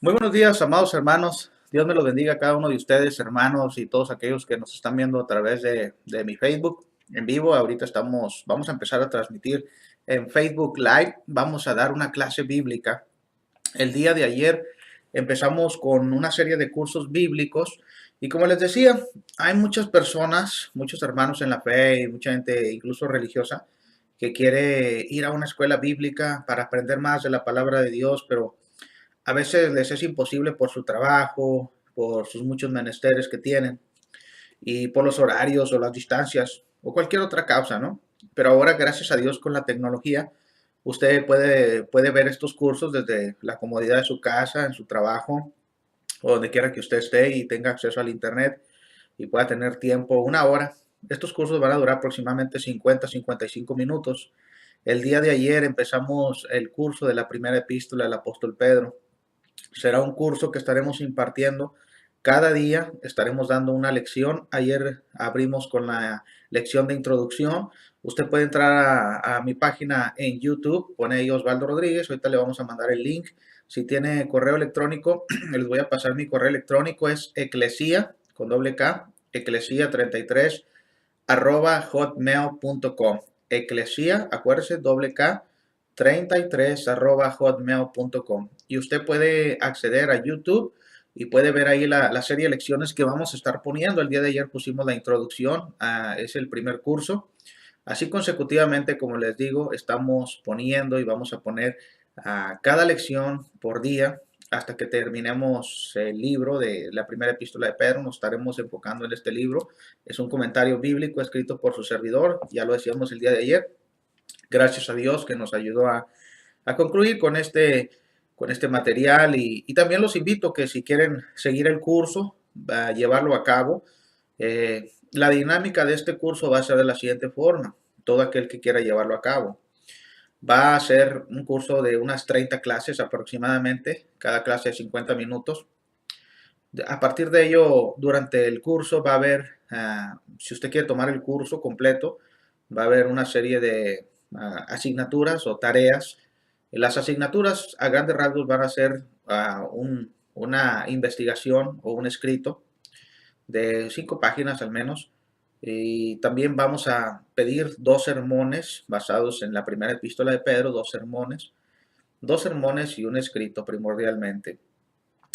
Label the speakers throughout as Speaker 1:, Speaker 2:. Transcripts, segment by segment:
Speaker 1: Muy buenos días, amados hermanos. Dios me los bendiga a cada uno de ustedes, hermanos, y todos aquellos que nos están viendo a través de mi Facebook en vivo. Ahorita vamos a empezar a transmitir en Facebook Live. Vamos a dar una clase bíblica. El día de ayer empezamos con una serie de cursos bíblicos y como les decía, hay muchas personas, muchos hermanos en la fe y mucha gente incluso religiosa que quiere ir a una escuela bíblica para aprender más de la palabra de Dios, pero a veces les es imposible por su trabajo, por sus muchos menesteres que tienen y por los horarios o las distancias o cualquier otra causa, ¿no? Pero ahora, gracias a Dios, con la tecnología, usted puede ver estos cursos desde la comodidad de su casa, en su trabajo o donde quiera que usted esté y tenga acceso al Internet y pueda tener tiempo, una hora. Estos cursos van a durar aproximadamente 50-55 minutos. El día de ayer empezamos el curso de la primera epístola del apóstol Pedro. Será un curso que estaremos impartiendo cada día, estaremos dando una lección. Ayer abrimos con la lección de introducción. Usted puede entrar a mi página en YouTube, pone ahí Osvaldo Rodríguez, ahorita le vamos a mandar el link. Si tiene correo electrónico, les voy a pasar mi correo electrónico, es eclesia, con doble K, eclesia33, hotmail.com. Eclesia, acuérdese, doble K, 33 hotmail.com. Y usted puede acceder a YouTube y puede ver ahí la serie de lecciones que vamos a estar poniendo. El día de ayer pusimos la introducción, es el primer curso. Así consecutivamente, como les digo, estamos poniendo y vamos a poner cada lección por día hasta que terminemos el libro de la primera epístola de Pedro. Nos estaremos enfocando en este libro. Es un comentario bíblico escrito por su servidor, ya lo decíamos el día de ayer. Gracias a Dios que nos ayudó a concluir con este material y también los invito que si quieren seguir el curso, a llevarlo a cabo. La dinámica de este curso va a ser de la siguiente forma. Todo aquel que quiera llevarlo a cabo. Va a ser un curso de unas 30 clases aproximadamente, cada clase de 50 minutos. A partir de ello, durante el curso va a haber, si usted quiere tomar el curso completo, va a haber una serie de asignaturas o tareas. Las asignaturas a grandes rasgos van a ser una investigación o un escrito de 5 páginas al menos. Y también vamos a pedir 2 sermones basados en la primera epístola de Pedro, 2 sermones y un escrito primordialmente.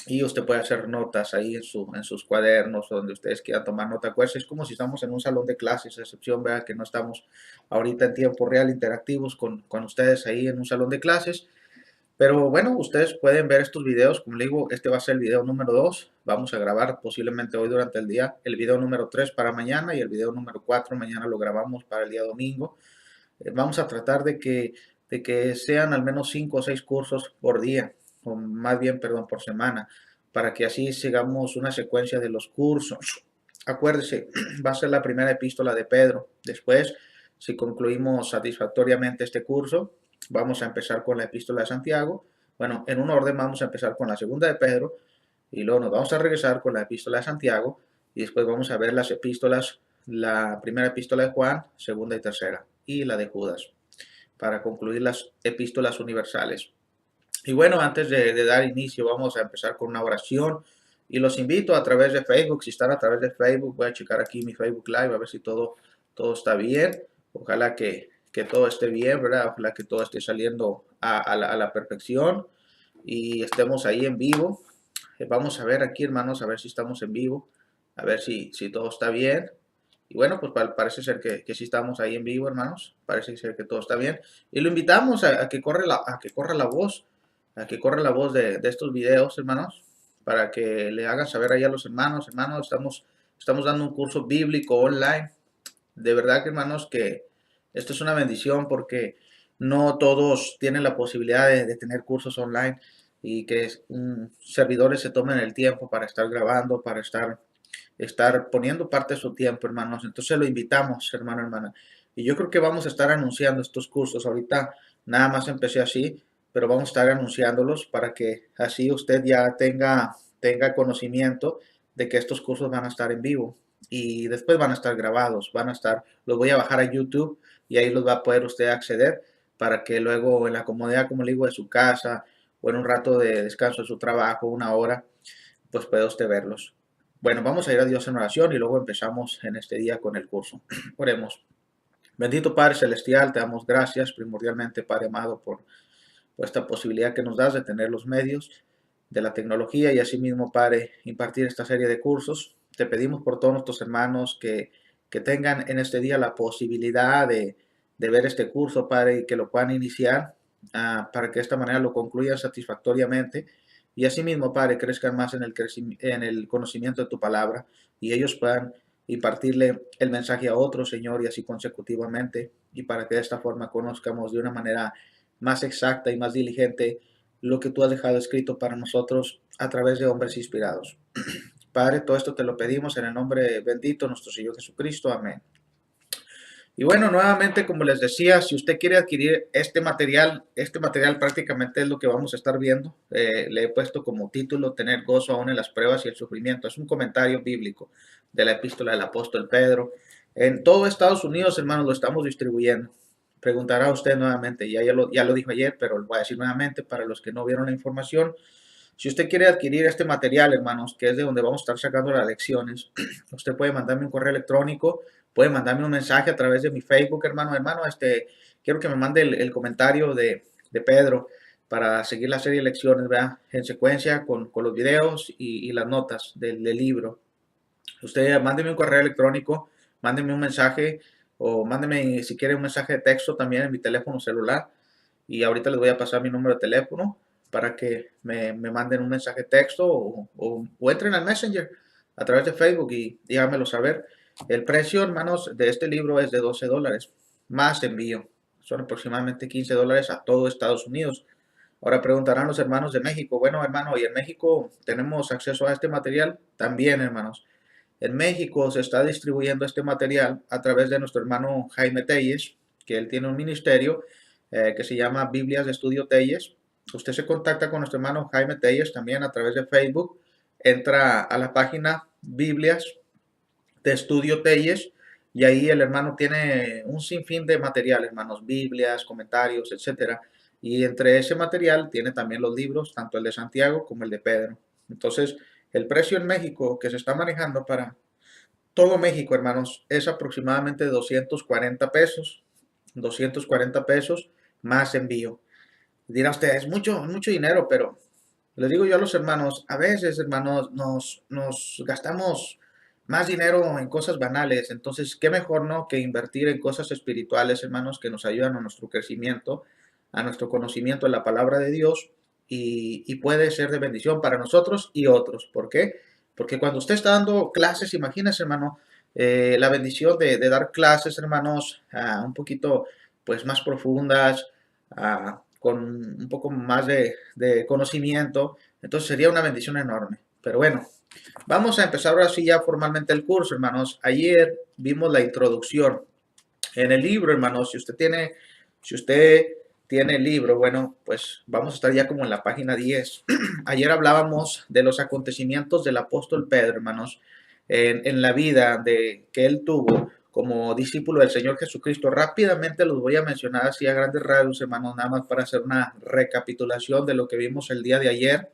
Speaker 1: Y usted puede hacer notas ahí en sus cuadernos o donde ustedes quieran tomar nota. Pues es como si estamos en un salón de clases, a excepción, vea que no estamos ahorita en tiempo real interactivos con ustedes ahí en un salón de clases. Pero bueno, ustedes pueden ver estos videos, como le digo, este va a ser el video número 2. Vamos a grabar posiblemente hoy durante el día el video número 3 para mañana y el video número 4 mañana lo grabamos para el día domingo. Vamos a tratar de que sean al menos 5 o 6 cursos por día, o más bien, perdón, por semana, para que así sigamos una secuencia de los cursos. Acuérdese, va a ser la primera epístola de Pedro. Después, si concluimos satisfactoriamente este curso, vamos a empezar con la epístola de Santiago. Bueno, en un orden vamos a empezar con la segunda de Pedro y luego nos vamos a regresar con la epístola de Santiago y después vamos a ver las epístolas, la primera epístola de Juan, segunda y tercera, y la de Judas, para concluir las epístolas universales. Y bueno, antes de dar inicio, vamos a empezar con una oración. Y los invito a través de Facebook. Si están a través de Facebook, voy a checar aquí mi Facebook Live a ver si todo está bien. Ojalá que todo esté bien, ¿verdad? Ojalá que todo esté saliendo a la perfección y estemos ahí en vivo. Vamos a ver aquí, hermanos, a ver si estamos en vivo, a ver si todo está bien. Y bueno, pues parece ser que sí estamos ahí en vivo, hermanos. Parece ser que todo está bien. Y lo invitamos a que corra la voz, a que corra la voz de estos videos, hermanos, para que le hagan saber ahí a los hermanos, estamos dando un curso bíblico online. De verdad que, hermanos, que esto es una bendición porque no todos tienen la posibilidad de tener cursos online y que servidores se tomen el tiempo para estar grabando, para estar poniendo parte de su tiempo, hermanos. Entonces lo invitamos, hermano, hermana. Y yo creo que vamos a estar anunciando estos cursos. Ahorita nada más empecé así, pero vamos a estar anunciándolos para que así usted ya tenga conocimiento de que estos cursos van a estar en vivo y después van a estar grabados, los voy a bajar a YouTube y ahí los va a poder usted acceder para que luego en la comodidad, como le digo, de su casa o en un rato de descanso de su trabajo, una hora, pues puede usted verlos. Bueno, vamos a ir a Dios en oración y luego empezamos en este día con el curso. Oremos. Bendito Padre Celestial, te damos gracias primordialmente, Padre amado, por esta posibilidad que nos das de tener los medios de la tecnología y asimismo, Padre, impartir esta serie de cursos. Te pedimos por todos nuestros hermanos que tengan en este día la posibilidad de ver este curso, Padre, y que lo puedan iniciar para que de esta manera lo concluyan satisfactoriamente. Y asimismo, Padre, crezcan más en el conocimiento de tu palabra y ellos puedan impartirle el mensaje a otro, Señor, y así consecutivamente, y para que de esta forma conozcamos de una manera más exacta y más diligente lo que tú has dejado escrito para nosotros a través de hombres inspirados. Padre, todo esto te lo pedimos en el nombre bendito de nuestro Señor Jesucristo. Amén. Y bueno, nuevamente, como les decía, si usted quiere adquirir este material prácticamente es lo que vamos a estar viendo. Le he puesto como título Tener gozo aún en las pruebas y el sufrimiento. Es un comentario bíblico de la epístola del apóstol Pedro. En todo Estados Unidos, hermanos, lo estamos distribuyendo. Preguntará usted nuevamente, ya lo dijo ayer, pero lo voy a decir nuevamente para los que no vieron la información. Si usted quiere adquirir este material, hermanos, que es de donde vamos a estar sacando las lecciones, usted puede mandarme un correo electrónico, puede mandarme un mensaje a través de mi Facebook, hermano, quiero que me mande el comentario de Pedro para seguir la serie de lecciones, ¿verdad? En secuencia con los videos y las notas del libro. Usted mándeme un correo electrónico, mándeme un mensaje o mándeme si quiere un mensaje de texto también en mi teléfono celular y ahorita les voy a pasar mi número de teléfono para que me manden un mensaje de texto o entren al Messenger a través de Facebook y háganmelo saber. El precio, hermanos, de este libro es de $12, más envío. Son aproximadamente $15 a todo Estados Unidos. Ahora preguntarán los hermanos de México, bueno, hermano, ¿y en México tenemos acceso a este material? También, hermanos. En México se está distribuyendo este material a través de nuestro hermano Jaime Telles, que él tiene un ministerio que se llama Biblias de Estudio Telles. Usted se contacta con nuestro hermano Jaime Telles también a través de Facebook. Entra a la página Biblias de Estudio Telles y ahí el hermano tiene un sinfín de material, hermanos, Biblias, comentarios, etcétera. Y entre ese material tiene también los libros, tanto el de Santiago como el de Pedro. Entonces, el precio en México que se está manejando para todo México, hermanos, es aproximadamente 240 pesos. 240 pesos más envío. Dirá usted, es mucho dinero, pero les digo yo a los hermanos, a veces, hermanos, nos gastamos más dinero en cosas banales. Entonces, qué mejor, ¿no? Que invertir en cosas espirituales, hermanos, que nos ayudan a nuestro crecimiento, a nuestro conocimiento de la palabra de Dios y puede ser de bendición para nosotros y otros. ¿Por qué? Porque cuando usted está dando clases, imagínese, hermano, la bendición de dar clases, hermanos, un poquito, pues, más profundas, con un poco más de conocimiento. Entonces sería una bendición enorme. Pero bueno, vamos a empezar ahora sí ya formalmente el curso, hermanos. Ayer vimos la introducción en el libro, hermanos. Si usted tiene el libro, bueno, pues vamos a estar ya como en la página 10. Ayer hablábamos de los acontecimientos del apóstol Pedro, hermanos, en la vida que él tuvo como discípulo del Señor Jesucristo. Rápidamente los voy a mencionar así a grandes rasgos, hermanos, nada más para hacer una recapitulación de lo que vimos el día de ayer.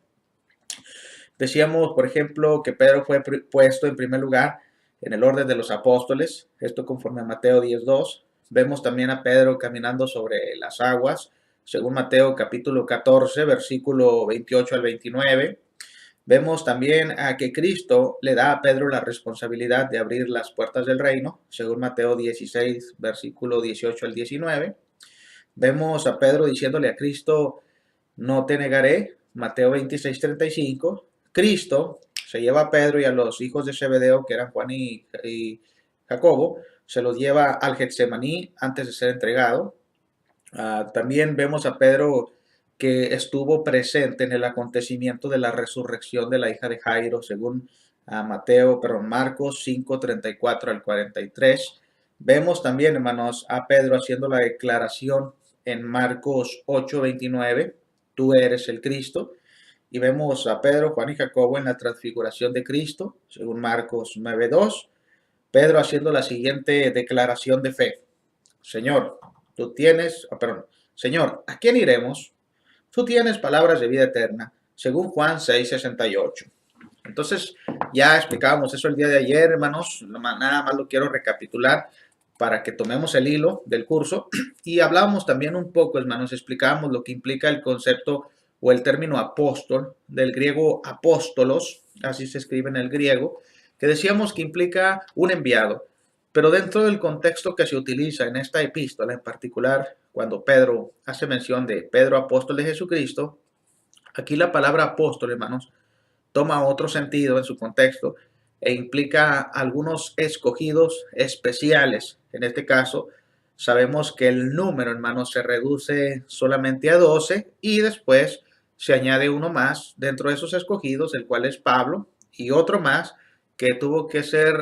Speaker 1: Decíamos, por ejemplo, que Pedro fue puesto en primer lugar en el orden de los apóstoles, esto conforme a Mateo 10:2. Vemos también a Pedro caminando sobre las aguas, según Mateo capítulo 14, versículo 28 al 29. Vemos también a que Cristo le da a Pedro la responsabilidad de abrir las puertas del reino, según Mateo 16, versículo 18 al 19. Vemos a Pedro diciéndole a Cristo, no te negaré, Mateo 26:35. Cristo se lleva a Pedro y a los hijos de Zebedeo, que eran Juan y Jacobo, se los lleva al Getsemaní antes de ser entregado. También vemos a Pedro que estuvo presente en el acontecimiento de la resurrección de la hija de Jairo, según Marcos 5:34 al 43. Vemos también, hermanos, a Pedro haciendo la declaración en Marcos 8:29, tú eres el Cristo. Y vemos a Pedro, Juan y Jacobo en la transfiguración de Cristo, según Marcos 9:2. Pedro haciendo la siguiente declaración de fe. Señor, Señor, ¿a quién iremos? tú tienes palabras de vida eterna, según Juan 6:68. Entonces, ya explicábamos eso el día de ayer, hermanos, nada más lo quiero recapitular para que tomemos el hilo del curso y hablábamos también un poco, hermanos, explicábamos lo que implica el concepto o el término apóstol, del griego apóstolos, así se escribe en el griego, que decíamos que implica un enviado, pero dentro del contexto que se utiliza en esta epístola, en particular cuando Pedro hace mención de Pedro apóstol de Jesucristo, aquí la palabra apóstol, hermanos, toma otro sentido en su contexto e implica algunos escogidos especiales. En este caso, sabemos que el número, hermanos, se reduce solamente a 12 y después se añade uno más dentro de esos escogidos, el cual es Pablo, y otro más que tuvo que ser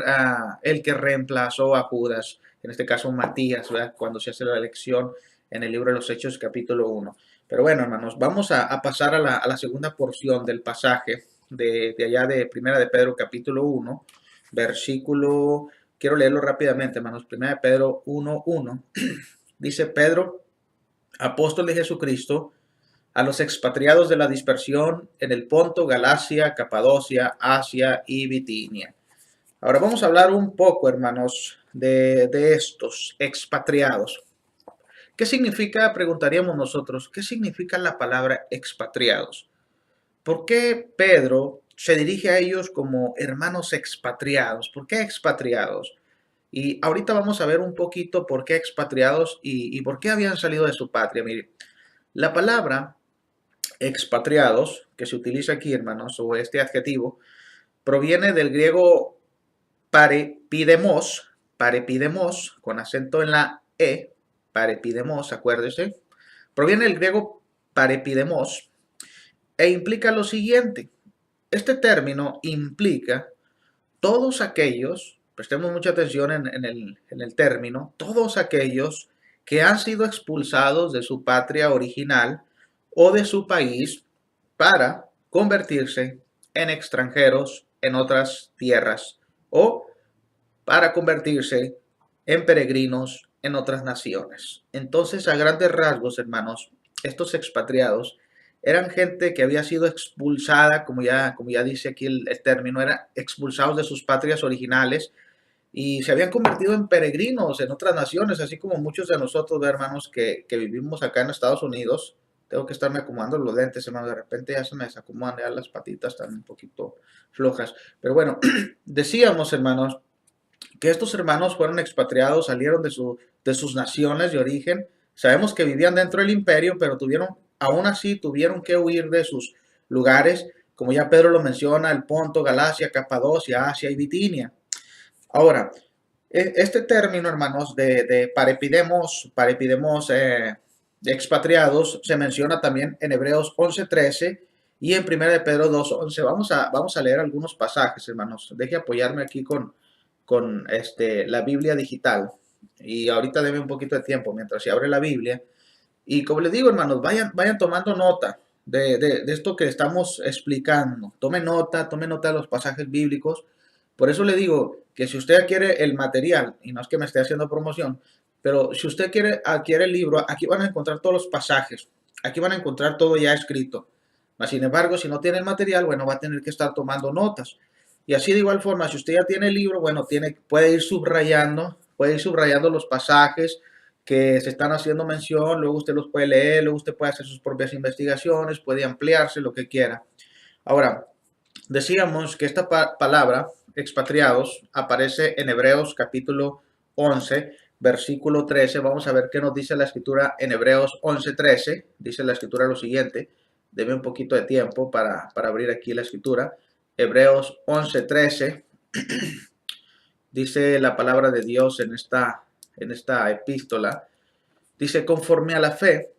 Speaker 1: el que reemplazó a Judas, en este caso Matías, ¿verdad? Cuando se hace la elección en el libro de los Hechos capítulo 1. Pero bueno, hermanos, vamos a pasar a la segunda porción del pasaje de allá de Primera de Pedro capítulo 1, versículo, quiero leerlo rápidamente, hermanos, Primera de Pedro 1:1, dice Pedro, apóstol de Jesucristo, a los expatriados de la dispersión en el Ponto, Galacia, Capadocia, Asia y Bitinia. Ahora vamos a hablar un poco, hermanos, de estos expatriados. ¿Qué significa, preguntaríamos nosotros, qué significa la palabra expatriados? ¿Por qué Pedro se dirige a ellos como hermanos expatriados? ¿Por qué expatriados? Y ahorita vamos a ver un poquito por qué expatriados y por qué habían salido de su patria. Mire, la palabra expatriados, que se utiliza aquí, hermanos, o este adjetivo, proviene del griego parepidemos, con acento en la E, parepidemos, acuérdese, proviene del griego parepidemos, e implica lo siguiente. Este término implica todos aquellos, prestemos mucha atención en el término, todos aquellos que han sido expulsados de su patria original o de su país para convertirse en extranjeros en otras tierras o para convertirse en peregrinos en otras naciones. Entonces, a grandes rasgos, hermanos, estos expatriados eran gente que había sido expulsada, como ya dice aquí el término, eran expulsados de sus patrias originales y se habían convertido en peregrinos en otras naciones, así como muchos de nosotros, hermanos, que vivimos acá en Estados Unidos. Tengo que estarme acomodando los lentes, hermano, de repente ya se me desacomodan, ya las patitas están un poquito flojas. Pero bueno, decíamos, hermanos, que estos hermanos fueron expatriados, salieron de sus naciones de origen. Sabemos que vivían dentro del imperio, pero aún así tuvieron que huir de sus lugares, como ya Pedro lo menciona, el Ponto, Galacia, Capadocia, Asia y Bitinia. Ahora, este término, hermanos, de parepidemos de expatriados, se menciona también en Hebreos 11:13 y en 1 de Pedro 2:11. Vamos a leer algunos pasajes, hermanos. Deje apoyarme aquí con la Biblia digital. Y ahorita deme un poquito de tiempo mientras se abre la Biblia. Y como les digo, hermanos, vayan tomando nota de esto que estamos explicando. Tome nota de los pasajes bíblicos. Por eso le digo que si usted adquiere el material, y no es que me esté haciendo promoción, pero si usted adquiere el libro, aquí van a encontrar todos los pasajes. Aquí van a encontrar todo ya escrito. Mas, sin embargo, si no tiene el material, bueno, va a tener que estar tomando notas. Y así de igual forma, si usted ya tiene el libro, bueno, puede ir subrayando los pasajes que se están haciendo mención, luego usted los puede leer, luego usted puede hacer sus propias investigaciones, puede ampliarse, lo que quiera. Ahora, decíamos que esta palabra, expatriados, aparece en Hebreos capítulo 11, versículo 13. Vamos a ver qué nos dice la escritura en Hebreos 11:13. Dice la escritura lo siguiente. Deme un poquito de tiempo para abrir aquí la escritura. Hebreos 11:13 dice la palabra de Dios en esta epístola. Dice, conforme a la fe,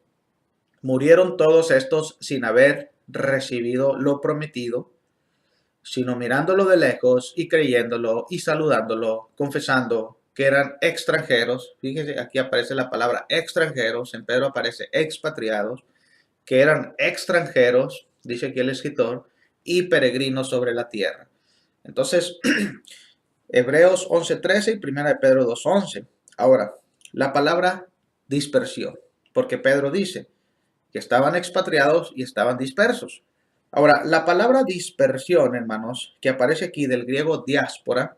Speaker 1: murieron todos estos sin haber recibido lo prometido, sino mirándolo de lejos y creyéndolo y saludándolo, confesando que eran extranjeros. Fíjense, aquí aparece la palabra extranjeros, en Pedro aparece expatriados, que eran extranjeros, dice aquí el escritor, y peregrinos sobre la tierra. Entonces, Hebreos 11:13 y 1 de Pedro 2:11. Ahora, la palabra dispersión, porque Pedro dice, que estaban expatriados y estaban dispersos. Ahora, la palabra dispersión, hermanos, que aparece aquí del griego diáspora,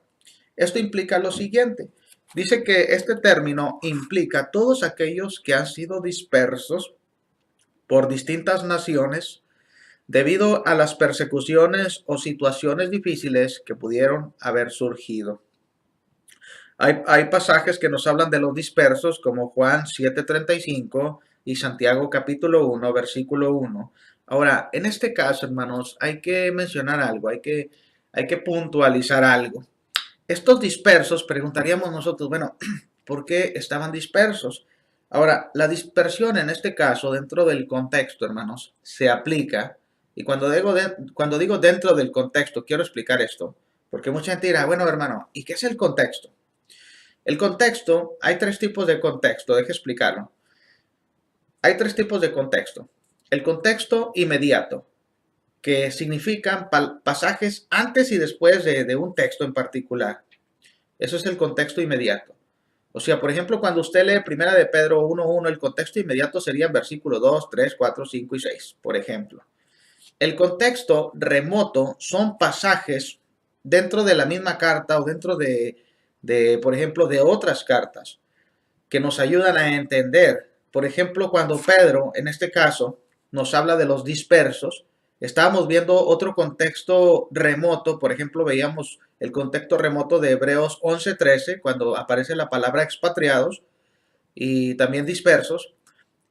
Speaker 1: esto implica lo siguiente. Dice que este término implica a todos aquellos que han sido dispersos por distintas naciones debido a las persecuciones o situaciones difíciles que pudieron haber surgido. Hay pasajes que nos hablan de los dispersos, como Juan 7:35 y Santiago capítulo 1, versículo 1. Ahora, en este caso, hermanos, hay que mencionar algo, hay que puntualizar algo. Estos dispersos, preguntaríamos nosotros, bueno, ¿por qué estaban dispersos? Ahora, la dispersión en este caso, dentro del contexto, hermanos, se aplica. Y cuando digo dentro del contexto, quiero explicar esto. Porque mucha gente dirá, bueno, hermano, ¿y qué es el contexto? El contexto, hay tres tipos de contexto, deje explicarlo. Hay tres tipos de contexto. El contexto inmediato, que significan pasajes antes y después de un texto en particular. Eso es el contexto inmediato. O sea, por ejemplo, cuando usted lee Primera de Pedro 1:1, el contexto inmediato sería en versículo 2, 3, 4, 5 y 6, por ejemplo. El contexto remoto son pasajes dentro de la misma carta o dentro por ejemplo, de otras cartas que nos ayudan a entender. Por ejemplo, cuando Pedro, en este caso, nos habla de los dispersos, estábamos viendo otro contexto remoto. Por ejemplo, veíamos el contexto remoto de Hebreos 11:13, cuando aparece la palabra expatriados y también dispersos.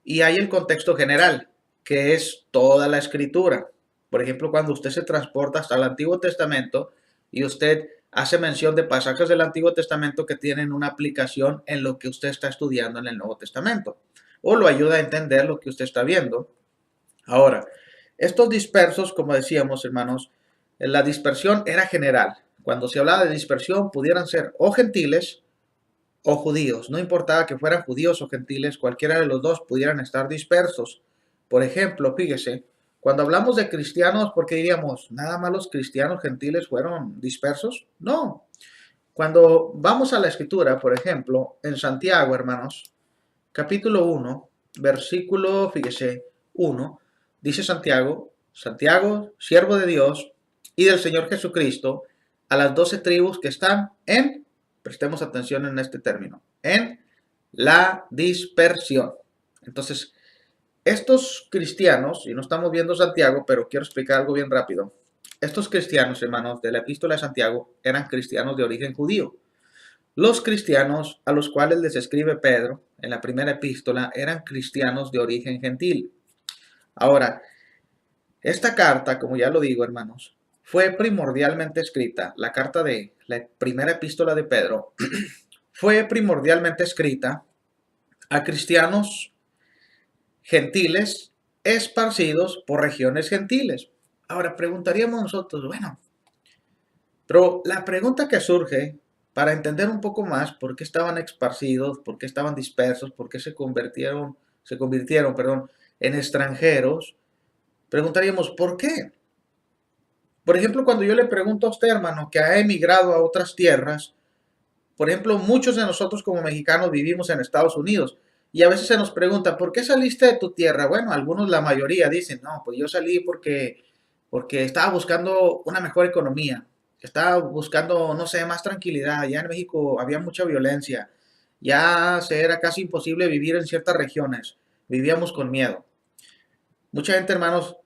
Speaker 1: Y hay el contexto general, que es toda la escritura. Por ejemplo, cuando usted se transporta hasta el Antiguo Testamento y usted hace mención de pasajes del Antiguo Testamento que tienen una aplicación en lo que usted está estudiando en el Nuevo Testamento, o lo ayuda a entender lo que usted está viendo. Ahora, estos dispersos, como decíamos, hermanos, la dispersión era general. Cuando se hablaba de dispersión, pudieran ser o gentiles o judíos. No importaba que fueran judíos o gentiles, cualquiera de los dos pudieran estar dispersos. Por ejemplo, fíjese, cuando hablamos de cristianos, ¿por qué diríamos, nada más los cristianos gentiles fueron dispersos? No. Cuando vamos a la escritura, por ejemplo, en Santiago, hermanos, capítulo 1, versículo, fíjese, 1, dice Santiago, Santiago, siervo de Dios y del Señor Jesucristo, a las 12 tribus que están prestemos atención en este término, en la dispersión. Entonces, estos cristianos, y no estamos viendo Santiago, pero quiero explicar algo bien rápido. Estos cristianos, hermanos, de la epístola de Santiago, eran cristianos de origen judío. Los cristianos a los cuales les escribe Pedro en la primera epístola eran cristianos de origen gentil. Ahora, esta carta, como ya lo digo, hermanos, fue primordialmente escrita, la carta de la primera epístola de Pedro, fue primordialmente escrita a cristianos gentiles esparcidos por regiones gentiles. Ahora, preguntaríamos nosotros, bueno, pero la pregunta que surge para entender un poco más por qué estaban esparcidos, por qué estaban dispersos, por qué se convirtieron, perdón, en extranjeros, preguntaríamos, ¿por qué? Por ejemplo, cuando yo le pregunto a usted, hermano, que ha emigrado a otras tierras, por ejemplo, muchos de nosotros como mexicanos vivimos en Estados Unidos y a veces se nos pregunta, ¿por qué saliste de tu tierra? Bueno, algunos, la mayoría dicen, no, pues yo salí porque estaba buscando una mejor economía, estaba buscando, no sé, más tranquilidad. Ya en México había mucha violencia, ya se era casi imposible vivir en ciertas regiones, vivíamos con miedo. Mucha gente, hermanos,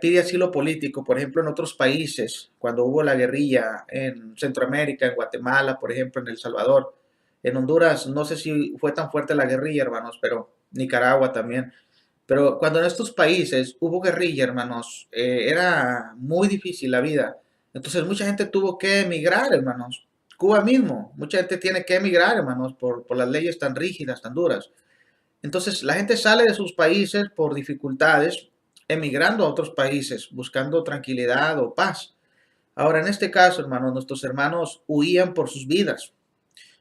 Speaker 1: pide asilo político, por ejemplo, en otros países, cuando hubo la guerrilla en Centroamérica, en Guatemala, por ejemplo, en El Salvador. En Honduras, no sé si fue tan fuerte la guerrilla, hermanos, pero Nicaragua también. Pero cuando en estos países hubo guerrilla, hermanos, era muy difícil la vida. Entonces mucha gente tuvo que emigrar, hermanos. Cuba mismo, mucha gente tiene que emigrar, hermanos, por las leyes tan rígidas, tan duras. Entonces la gente sale de sus países por dificultades, emigrando a otros países, buscando tranquilidad o paz. Ahora, en este caso, hermanos, nuestros hermanos huían por sus vidas.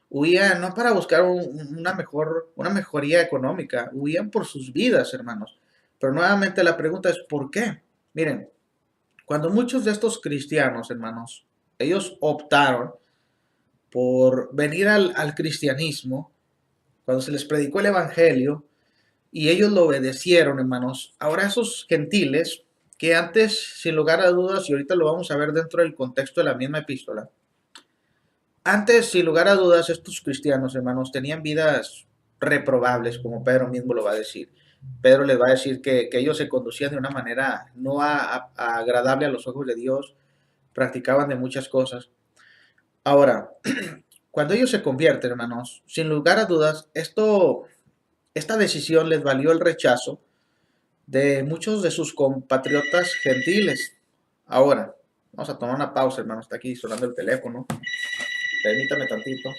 Speaker 1: Huían no para buscar una mejoría económica, huían por sus vidas, hermanos. Pero nuevamente la pregunta es, ¿por qué? Miren, cuando muchos de estos cristianos, hermanos, ellos optaron por venir al cristianismo, cuando se les predicó el evangelio, y ellos lo obedecieron, hermanos. Ahora esos gentiles, que antes, sin lugar a dudas, y ahorita lo vamos a ver dentro del contexto de la misma epístola, antes, sin lugar a dudas, estos cristianos, hermanos, tenían vidas reprobables, como Pedro mismo lo va a decir. Pedro les va a decir que ellos se conducían de una manera no agradable a los ojos de Dios, practicaban de muchas cosas. Ahora, cuando ellos se convierten, hermanos, sin lugar a dudas, esta decisión les valió el rechazo de muchos de sus compatriotas gentiles. Ahora, vamos a tomar una pausa, hermano, está aquí sonando el teléfono. Permítame tantito.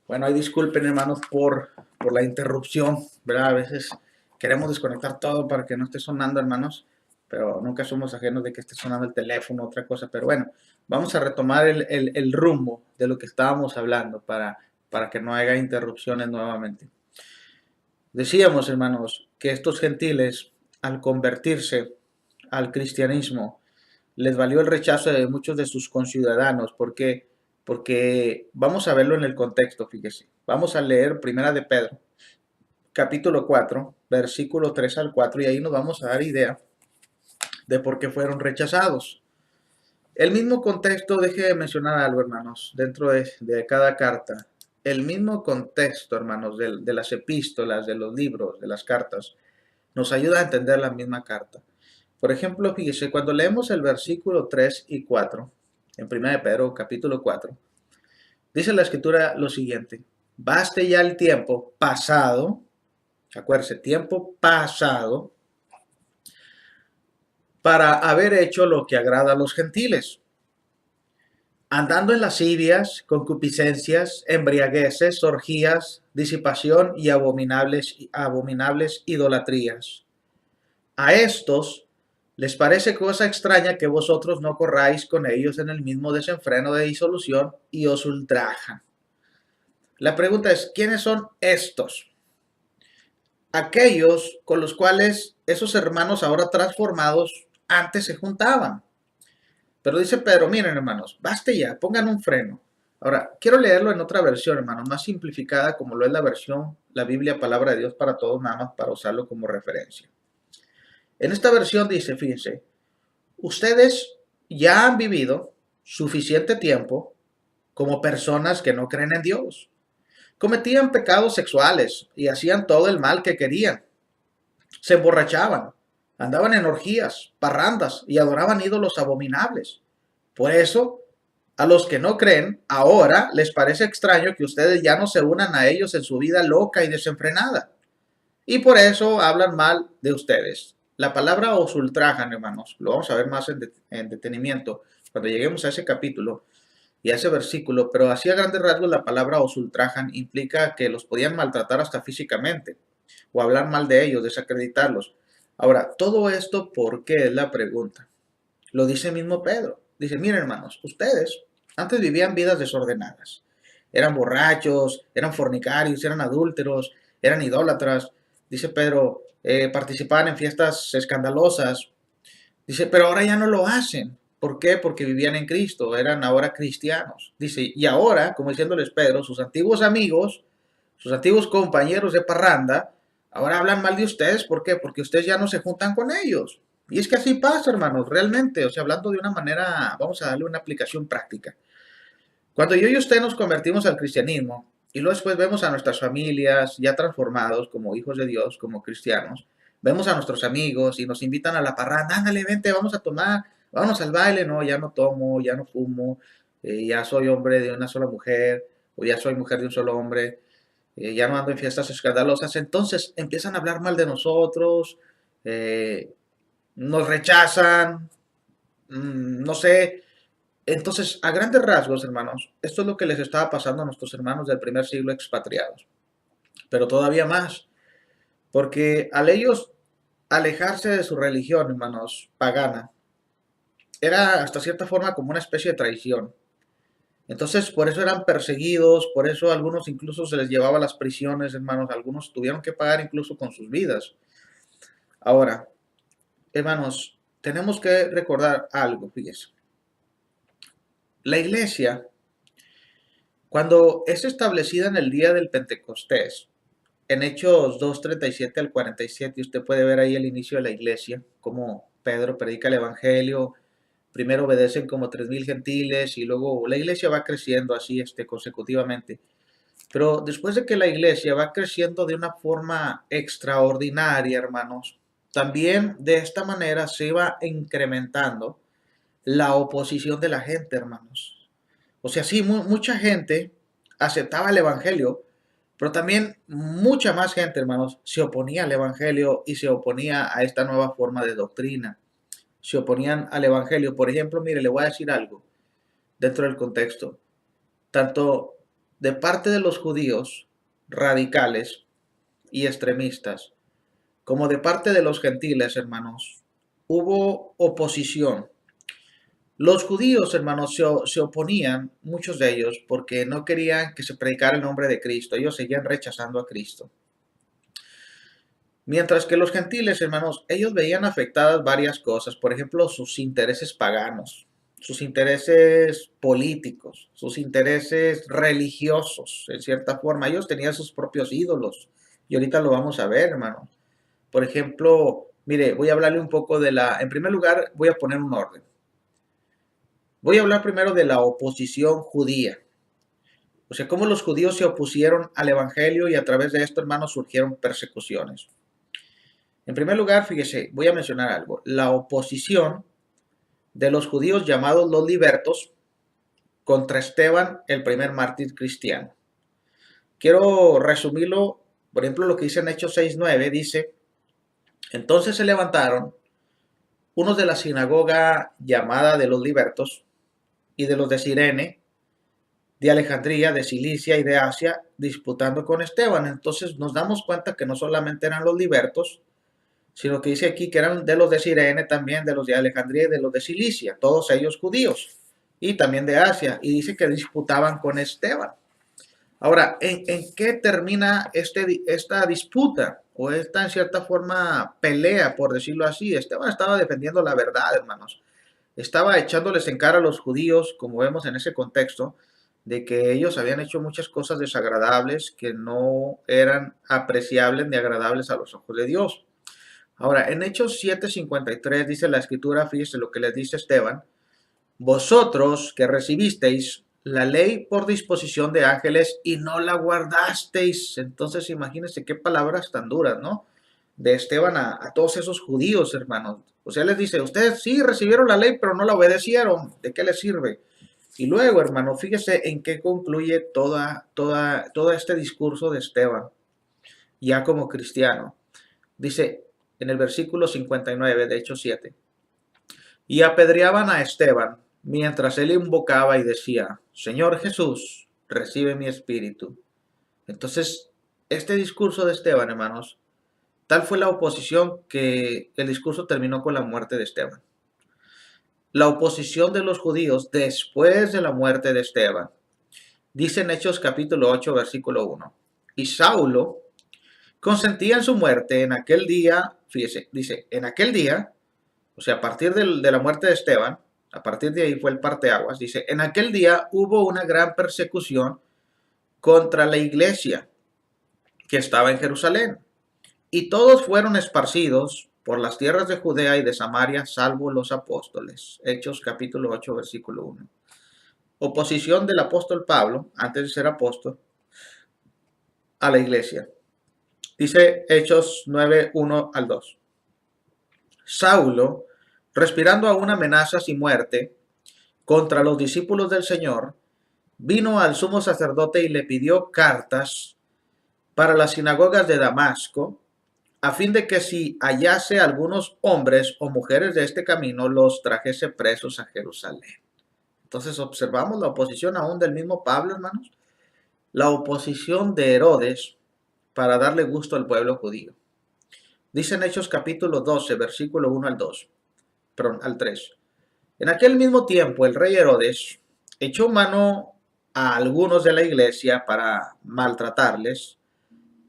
Speaker 1: Bueno, ahí disculpen, hermanos, por la interrupción, ¿verdad? A veces queremos desconectar todo para que no esté sonando, hermanos, pero nunca somos ajenos de que esté sonando el teléfono, otra cosa. Pero bueno, vamos a retomar el rumbo de lo que estábamos hablando para que no haya interrupciones nuevamente. Decíamos, hermanos, que estos gentiles, al convertirse al cristianismo, les valió el rechazo de muchos de sus conciudadanos. ¿Por qué? Porque vamos a verlo en el contexto, fíjese. Vamos a leer Primera de Pedro, capítulo 4, versículo 3 al 4, y ahí nos vamos a dar idea de por qué fueron rechazados. El mismo contexto, deje de mencionar algo, hermanos, dentro de cada carta. El mismo contexto, hermanos, de las epístolas, de los libros, de las cartas, nos ayuda a entender la misma carta. Por ejemplo, fíjese, cuando leemos el versículo 3 y 4, en 1 de Pedro, capítulo 4, dice la escritura lo siguiente: baste ya el tiempo pasado, acuérdese, tiempo pasado, para haber hecho lo que agrada a los gentiles, andando en lascivias, concupiscencias, embriagueces, orgías, disipación y abominables idolatrías. A estos les parece cosa extraña que vosotros no corráis con ellos en el mismo desenfreno de disolución y os ultrajan. La pregunta es, ¿quiénes son estos? Aquellos con los cuales esos hermanos ahora transformados antes se juntaban. Pero dice Pedro, miren hermanos, baste ya, pongan un freno. Ahora, quiero leerlo en otra versión, hermanos, más simplificada como lo es la versión, la Biblia, Palabra de Dios para todos, nada más para usarlo como referencia. En esta versión dice, fíjense, ustedes ya han vivido suficiente tiempo como personas que no creen en Dios. Cometían pecados sexuales y hacían todo el mal que querían. Se emborrachaban, andaban en orgías, parrandas y adoraban ídolos abominables. Por eso, a los que no creen, ahora les parece extraño que ustedes ya no se unan a ellos en su vida loca y desenfrenada. Y por eso hablan mal de ustedes. La palabra os ultrajan, hermanos. Lo vamos a ver más en detenimiento cuando lleguemos a ese capítulo y a ese versículo. Pero así a grandes rasgos la palabra os ultrajan implica que los podían maltratar hasta físicamente o hablar mal de ellos, desacreditarlos. Ahora, todo esto, ¿por qué? Es la pregunta. Lo dice mismo Pedro. Dice, miren hermanos, ustedes antes vivían vidas desordenadas. Eran borrachos, eran fornicarios, eran adúlteros, eran idólatras. Dice Pedro, participaban en fiestas escandalosas. Dice, pero ahora ya no lo hacen. ¿Por qué? Porque vivían en Cristo, eran ahora cristianos. Dice, y ahora, como diciéndoles Pedro, sus antiguos amigos, sus antiguos compañeros de parranda, ahora hablan mal de ustedes. ¿Por qué? Porque ustedes ya no se juntan con ellos. Y es que así pasa, hermanos, realmente. O sea, hablando de una manera, vamos a darle una aplicación práctica. Cuando yo y usted nos convertimos al cristianismo y luego después vemos a nuestras familias ya transformados como hijos de Dios, como cristianos, vemos a nuestros amigos y nos invitan a la parranda, ándale, vente, vamos a tomar, vamos al baile, no, ya no tomo, ya no fumo, ya soy hombre de una sola mujer, o ya soy mujer de un solo hombre, ya no ando en fiestas escandalosas, entonces empiezan a hablar mal de nosotros, eh, nos rechazan, no sé. Entonces, a grandes rasgos, hermanos, esto es lo que les estaba pasando a nuestros hermanos del primer siglo expatriados, pero todavía más, porque al ellos alejarse de su religión, hermanos, pagana, era hasta cierta forma como una especie de traición. Entonces, por eso eran perseguidos, por eso a algunos incluso se les llevaba a las prisiones, hermanos, algunos tuvieron que pagar incluso con sus vidas. Ahora, hermanos, tenemos que recordar algo, fíjense. la iglesia, cuando es establecida en el día del Pentecostés, en Hechos 2:37 al 47, usted puede ver ahí el inicio de la iglesia, cómo Pedro predica el evangelio. Primero obedecen como 3,000 gentiles y luego la iglesia va creciendo así consecutivamente. Pero después de que la iglesia va creciendo de una forma extraordinaria, hermanos, también de esta manera se va incrementando la oposición de la gente, hermanos. O sea, sí, mucha gente aceptaba el evangelio, pero también mucha más gente, hermanos, se oponía al evangelio y se oponía a esta nueva forma de doctrina. Se oponían al evangelio. Por ejemplo, mire, le voy a decir algo dentro del contexto. Tanto de parte de los judíos radicales y extremistas, como de parte de los gentiles, hermanos, hubo oposición. Los judíos, hermanos, se oponían, muchos de ellos, porque no querían que se predicara el nombre de Cristo. Ellos seguían rechazando a Cristo. Mientras que los gentiles, hermanos, ellos veían afectadas varias cosas. Por ejemplo, sus intereses paganos, sus intereses políticos, sus intereses religiosos, en cierta forma. Ellos tenían sus propios ídolos. Y ahorita lo vamos a ver, hermanos. Por ejemplo, mire, voy a hablarle un poco en primer lugar, voy a poner un orden. Voy a hablar primero de la oposición judía. O sea, cómo los judíos se opusieron al evangelio y a través de esto, hermanos, surgieron persecuciones. En primer lugar, fíjese, voy a mencionar algo. La oposición de los judíos llamados los libertos contra Esteban, el primer mártir cristiano. Quiero resumirlo, por ejemplo, lo que dice en Hechos 6:9, dice, entonces se levantaron unos de la sinagoga llamada de los libertos y de los de Cirene, de Alejandría, de Cilicia y de Asia, disputando con Esteban. Entonces nos damos cuenta que no solamente eran los libertos, sino que dice aquí que eran de los de Cirene también, de los de Alejandría y de los de Cilicia, todos ellos judíos, y también de Asia, y dice que disputaban con Esteban. Ahora, ¿en qué termina esta disputa? O esta, en cierta forma, pelea, por decirlo así. Esteban estaba defendiendo la verdad, hermanos. Estaba echándoles en cara a los judíos, como vemos en ese contexto, de que ellos habían hecho muchas cosas desagradables que no eran apreciables ni agradables a los ojos de Dios. Ahora, en Hechos 7:53 dice la escritura, fíjese lo que les dice Esteban, vosotros que recibisteis la ley por disposición de ángeles y no la guardasteis. Entonces, imagínense qué palabras tan duras, ¿no? De Esteban a todos esos judíos, hermanos. O sea, les dice, ustedes sí recibieron la ley, pero no la obedecieron. ¿De qué les sirve? Y luego, hermano, fíjese en qué concluye todo este discurso de Esteban, ya como cristiano. Dice en el versículo 59 de Hechos 7, y apedreaban a Esteban mientras él invocaba y decía, Señor Jesús, recibe mi espíritu. Entonces, este discurso de Esteban, hermanos, tal fue la oposición que el discurso terminó con la muerte de Esteban. La oposición de los judíos después de la muerte de Esteban. Dice en Hechos capítulo 8, versículo 1. Y Saulo consentía en su muerte en aquel día, fíjese, dice, en aquel día, o sea, a partir de la muerte de Esteban, a partir de ahí fue el parteaguas, dice, en aquel día hubo una gran persecución contra la iglesia que estaba en Jerusalén. Y todos fueron esparcidos por las tierras de Judea y de Samaria, salvo los apóstoles. Hechos capítulo 8, versículo 1. Oposición del apóstol Pablo, antes de ser apóstol, a la iglesia. Dice Hechos 9, 1 al 2. Saulo, respirando aún amenazas y muerte contra los discípulos del Señor, vino al sumo sacerdote y le pidió cartas para las sinagogas de Damasco, a fin de que si hallase algunos hombres o mujeres de este camino, los trajese presos a Jerusalén. Entonces observamos la oposición aún del mismo Pablo, hermanos, la oposición de Herodes para darle gusto al pueblo judío. Dice en Hechos capítulo 12, versículo 1 al 2, perdón, al 3. En aquel mismo tiempo el rey Herodes echó mano a algunos de la iglesia para maltratarles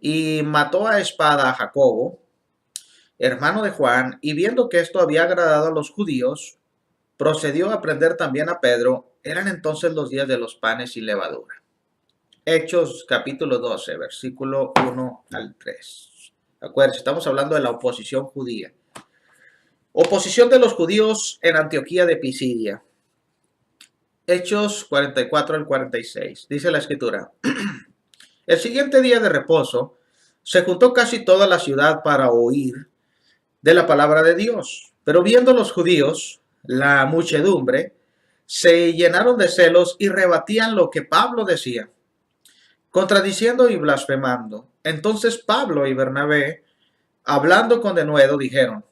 Speaker 1: y mató a espada a Jacobo, hermano de Juan, y viendo que esto había agradado a los judíos, procedió a prender también a Pedro eran entonces los días de los panes sin levadura. Hechos capítulo 12, versículo 1 al 3. Acuérdense, estamos hablando de la oposición judía. Oposición de los judíos en Antioquía de Pisidia. Hechos 44 al 46. Dice la escritura. El siguiente día de reposo se juntó casi toda la ciudad para oír de la palabra de Dios. Pero viendo los judíos, la muchedumbre, se llenaron de celos y rebatían lo que Pablo decía, contradiciendo y blasfemando. Entonces Pablo y Bernabé, hablando con denuedo, dijeron,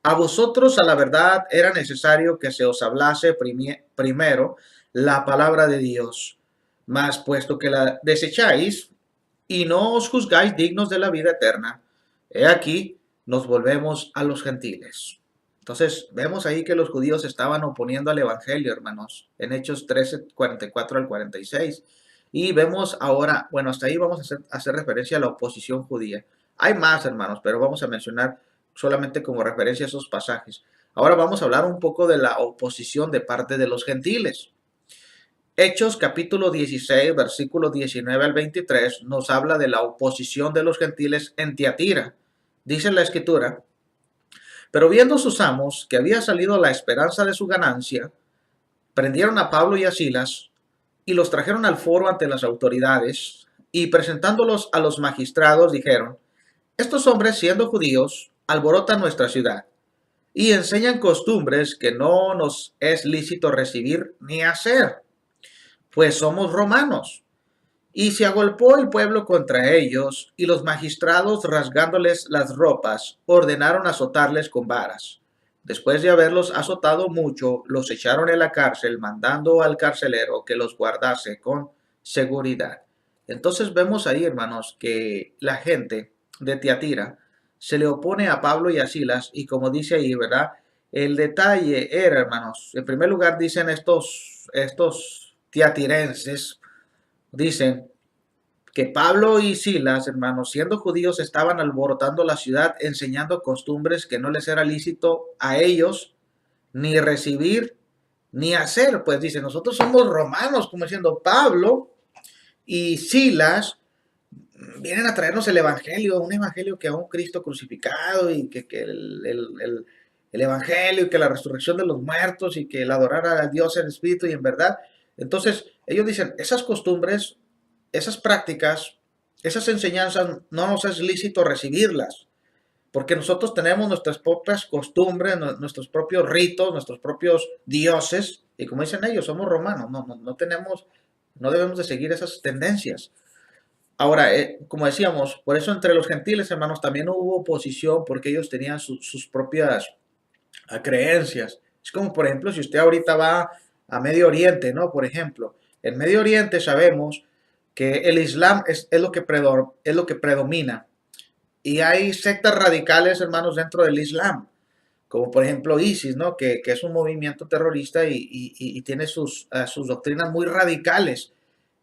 Speaker 1: a vosotros a la verdad era necesario que se os hablase primero la palabra de Dios, mas puesto que la desecháis y no os juzgáis dignos de la vida eterna, he aquí, nos volvemos a los gentiles. Entonces, vemos ahí que los judíos estaban oponiendo al evangelio, hermanos, en Hechos 13, 44 al 46. Y vemos ahora, bueno, hasta ahí vamos a hacer referencia a la oposición judía. Hay más, hermanos, pero vamos a mencionar solamente como referencia a esos pasajes. Ahora vamos a hablar un poco de la oposición de parte de los gentiles. Hechos capítulo 16, versículo 19 al 23, nos habla de la oposición de los gentiles en Tiatira. Dice la escritura, pero viendo sus amos que había salido la esperanza de su ganancia, prendieron a Pablo y a Silas y los trajeron al foro ante las autoridades y presentándolos a los magistrados dijeron, estos hombres siendo judíos alborotan nuestra ciudad y enseñan costumbres que no nos es lícito recibir ni hacer, pues somos romanos. Y se agolpó el pueblo contra ellos, y los magistrados, rasgándoles las ropas, ordenaron azotarles con varas. Después de haberlos azotado mucho, los echaron en la cárcel, mandando al carcelero que los guardase con seguridad. Entonces vemos ahí, hermanos, que la gente de Tiatira se le opone a Pablo y a Silas, y como dice ahí, ¿verdad? El detalle era, hermanos, en primer lugar dicen estos tiatirenses, dicen que Pablo y Silas, hermanos, siendo judíos, estaban alborotando la ciudad, enseñando costumbres que no les era lícito a ellos ni recibir ni hacer. Pues dice, nosotros somos romanos, como diciendo Pablo y Silas vienen a traernos el evangelio, un evangelio que a un Cristo crucificado y que el evangelio y que la resurrección de los muertos y que el adorar a Dios en espíritu y en verdad. Entonces, ellos dicen, esas costumbres, esas prácticas, esas enseñanzas no nos es lícito recibirlas, porque nosotros tenemos nuestras propias costumbres, nuestros propios ritos, nuestros propios dioses, y como dicen ellos, somos romanos, no debemos de seguir esas tendencias. Ahora, como decíamos, por eso entre los gentiles, hermanos, también hubo oposición porque ellos tenían sus propias creencias. Es como, por ejemplo, si usted ahorita va a Medio Oriente, ¿no? Por ejemplo, en Medio Oriente sabemos que el Islam es lo que predomina. Y hay sectas radicales, hermanos, dentro del Islam, como por ejemplo ISIS, ¿no? Que es un movimiento terrorista y tiene sus doctrinas muy radicales.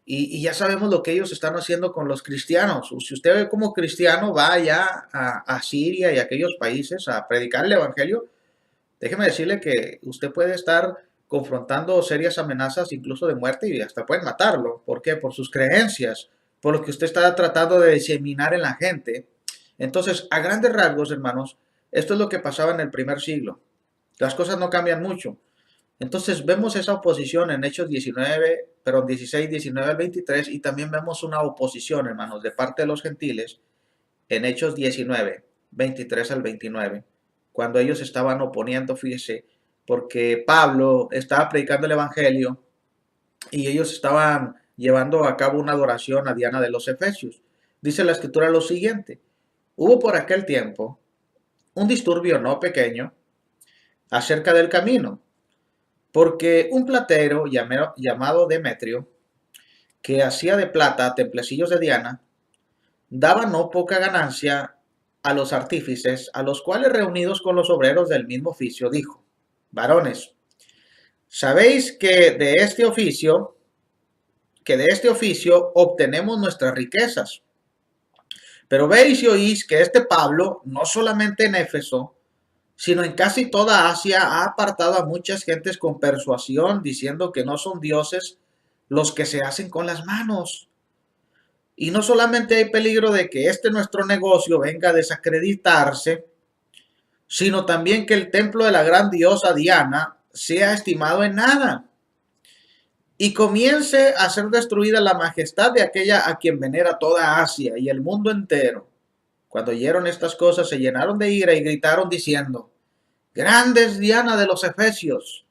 Speaker 1: Y ya sabemos lo que ellos están haciendo con los cristianos. Si usted ve como cristiano va allá a Siria y a aquellos países a predicar el evangelio, déjeme decirle que usted puede estar confrontando serias amenazas, incluso de muerte, y hasta pueden matarlo. ¿Por qué? Por sus creencias, por lo que usted está tratando de diseminar en la gente. Entonces, a grandes rasgos, hermanos, esto es lo que pasaba en el primer siglo. Las cosas no cambian mucho. Entonces vemos esa oposición en Hechos 16, 19 al 23, y también vemos una oposición, hermanos, de parte de los gentiles en Hechos 19, 23 al 29, cuando ellos estaban oponiendo, fíjese, porque Pablo estaba predicando el evangelio y ellos estaban llevando a cabo una adoración a Diana de los Efesios. Dice la escritura lo siguiente: hubo por aquel tiempo un disturbio no pequeño acerca del camino, porque un platero llamado Demetrio, que hacía de plata templecillos de Diana, daba no poca ganancia a los artífices, a los cuales reunidos con los obreros del mismo oficio, dijo: varones, sabéis que de este oficio obtenemos nuestras riquezas. Pero veis y oís que este Pablo, no solamente en Éfeso, sino en casi toda Asia ha apartado a muchas gentes con persuasión, diciendo que no son dioses los que se hacen con las manos. Y no solamente hay peligro de que este nuestro negocio venga a desacreditarse, sino también que el templo de la gran diosa Diana sea estimado en nada y comience a ser destruida la majestad de aquella a quien venera toda Asia y el mundo entero. Cuando oyeron estas cosas se llenaron de ira y gritaron diciendo: grande es Diana de los Efesios.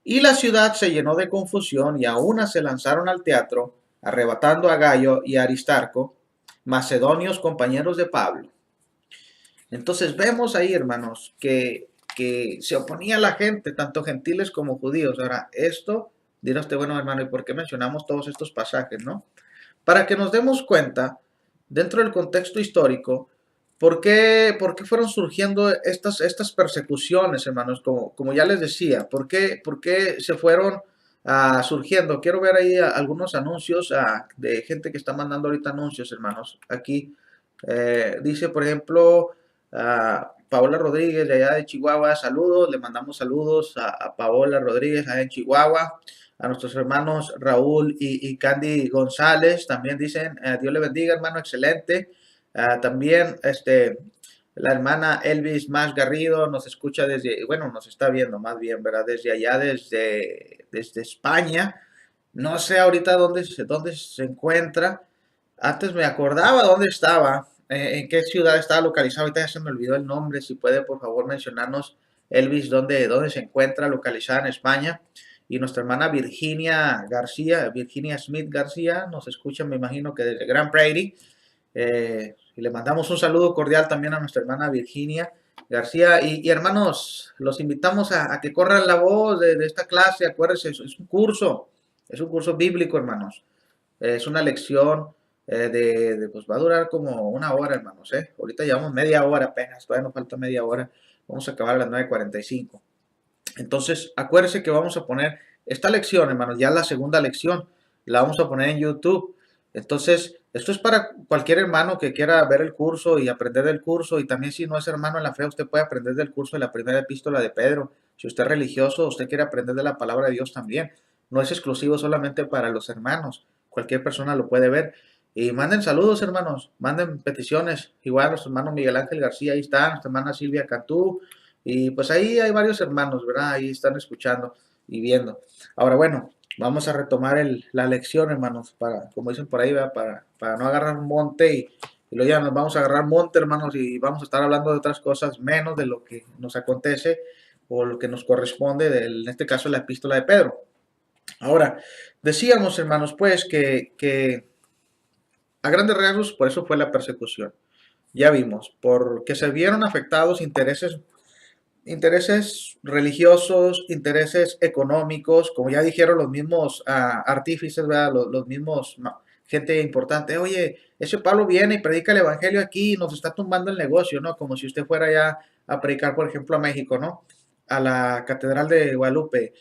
Speaker 1: Y la ciudad se llenó de confusión y a una se lanzaron al teatro, arrebatando a Gayo y a Aristarco, macedonios compañeros de Pablo. Entonces vemos ahí, hermanos, que se oponía a la gente, tanto gentiles como judíos. Ahora, esto, dirá usted, bueno, hermano, ¿y por qué mencionamos todos estos pasajes, no? Para que nos demos cuenta, dentro del contexto histórico, por qué fueron surgiendo estas persecuciones, hermanos? Como ya les decía, ¿por qué se fueron surgiendo? Quiero ver ahí algunos anuncios de gente que está mandando ahorita anuncios, hermanos. Aquí dice, por ejemplo, Paola Rodríguez de allá de Chihuahua, saludos, le mandamos saludos a Paola Rodríguez allá en Chihuahua, a nuestros hermanos Raúl y Candy González, también dicen, Dios le bendiga, hermano, excelente. También la hermana Elvis Más Garrido nos escucha desde, bueno, nos está viendo más bien, ¿verdad? Desde allá, desde España. No sé ahorita dónde se encuentra. Antes me acordaba dónde estaba, en qué ciudad estaba localizado. Ahorita ya se me olvidó el nombre. Si puede, por favor, mencionarnos, Elvis, dónde se encuentra localizada en España. Y nuestra hermana Virginia García, Virginia Smith García, nos escucha, me imagino que desde Grand Prairie. Y le mandamos un saludo cordial también a nuestra hermana Virginia García. Y hermanos, los invitamos a que corran la voz de esta clase. Acuérdense, es un curso bíblico, hermanos. Es una lección pues va a durar como una hora, hermanos. Ahorita llevamos media hora apenas, todavía nos falta media hora. Vamos a acabar a las 9:45. Entonces, acuérdense que vamos a poner esta lección, hermanos, ya la segunda lección, la vamos a poner en YouTube. Entonces, esto es para cualquier hermano que quiera ver el curso y aprender del curso. Y también si no es hermano en la fe, usted puede aprender del curso de la primera epístola de Pedro. Si usted es religioso, usted quiere aprender de la palabra de Dios también. No es exclusivo solamente para los hermanos. Cualquier persona lo puede ver. Y manden saludos, hermanos. Manden peticiones. Igual nuestro hermano Miguel Ángel García, ahí está. Nuestra hermana Silvia Cantú. Y pues ahí hay varios hermanos, ¿verdad? Ahí están escuchando y viendo. Ahora, bueno, vamos a retomar la lección, hermanos, como dicen por ahí, ¿verdad? Para no agarrar un monte y luego ya nos vamos a agarrar monte, hermanos, y vamos a estar hablando de otras cosas menos de lo que nos acontece o lo que nos corresponde, en este caso, la epístola de Pedro. Ahora, decíamos, hermanos, pues, que a grandes rasgos, por eso fue la persecución. Ya vimos, porque se vieron afectados intereses religiosos, intereses económicos, como ya dijeron los mismos artífices, ¿verdad? Los mismos, gente importante. Oye, ese Pablo viene y predica el evangelio aquí y nos está tumbando el negocio, ¿no? Como si usted fuera ya a predicar, por ejemplo, a México, ¿no? A la Catedral de Guadalupe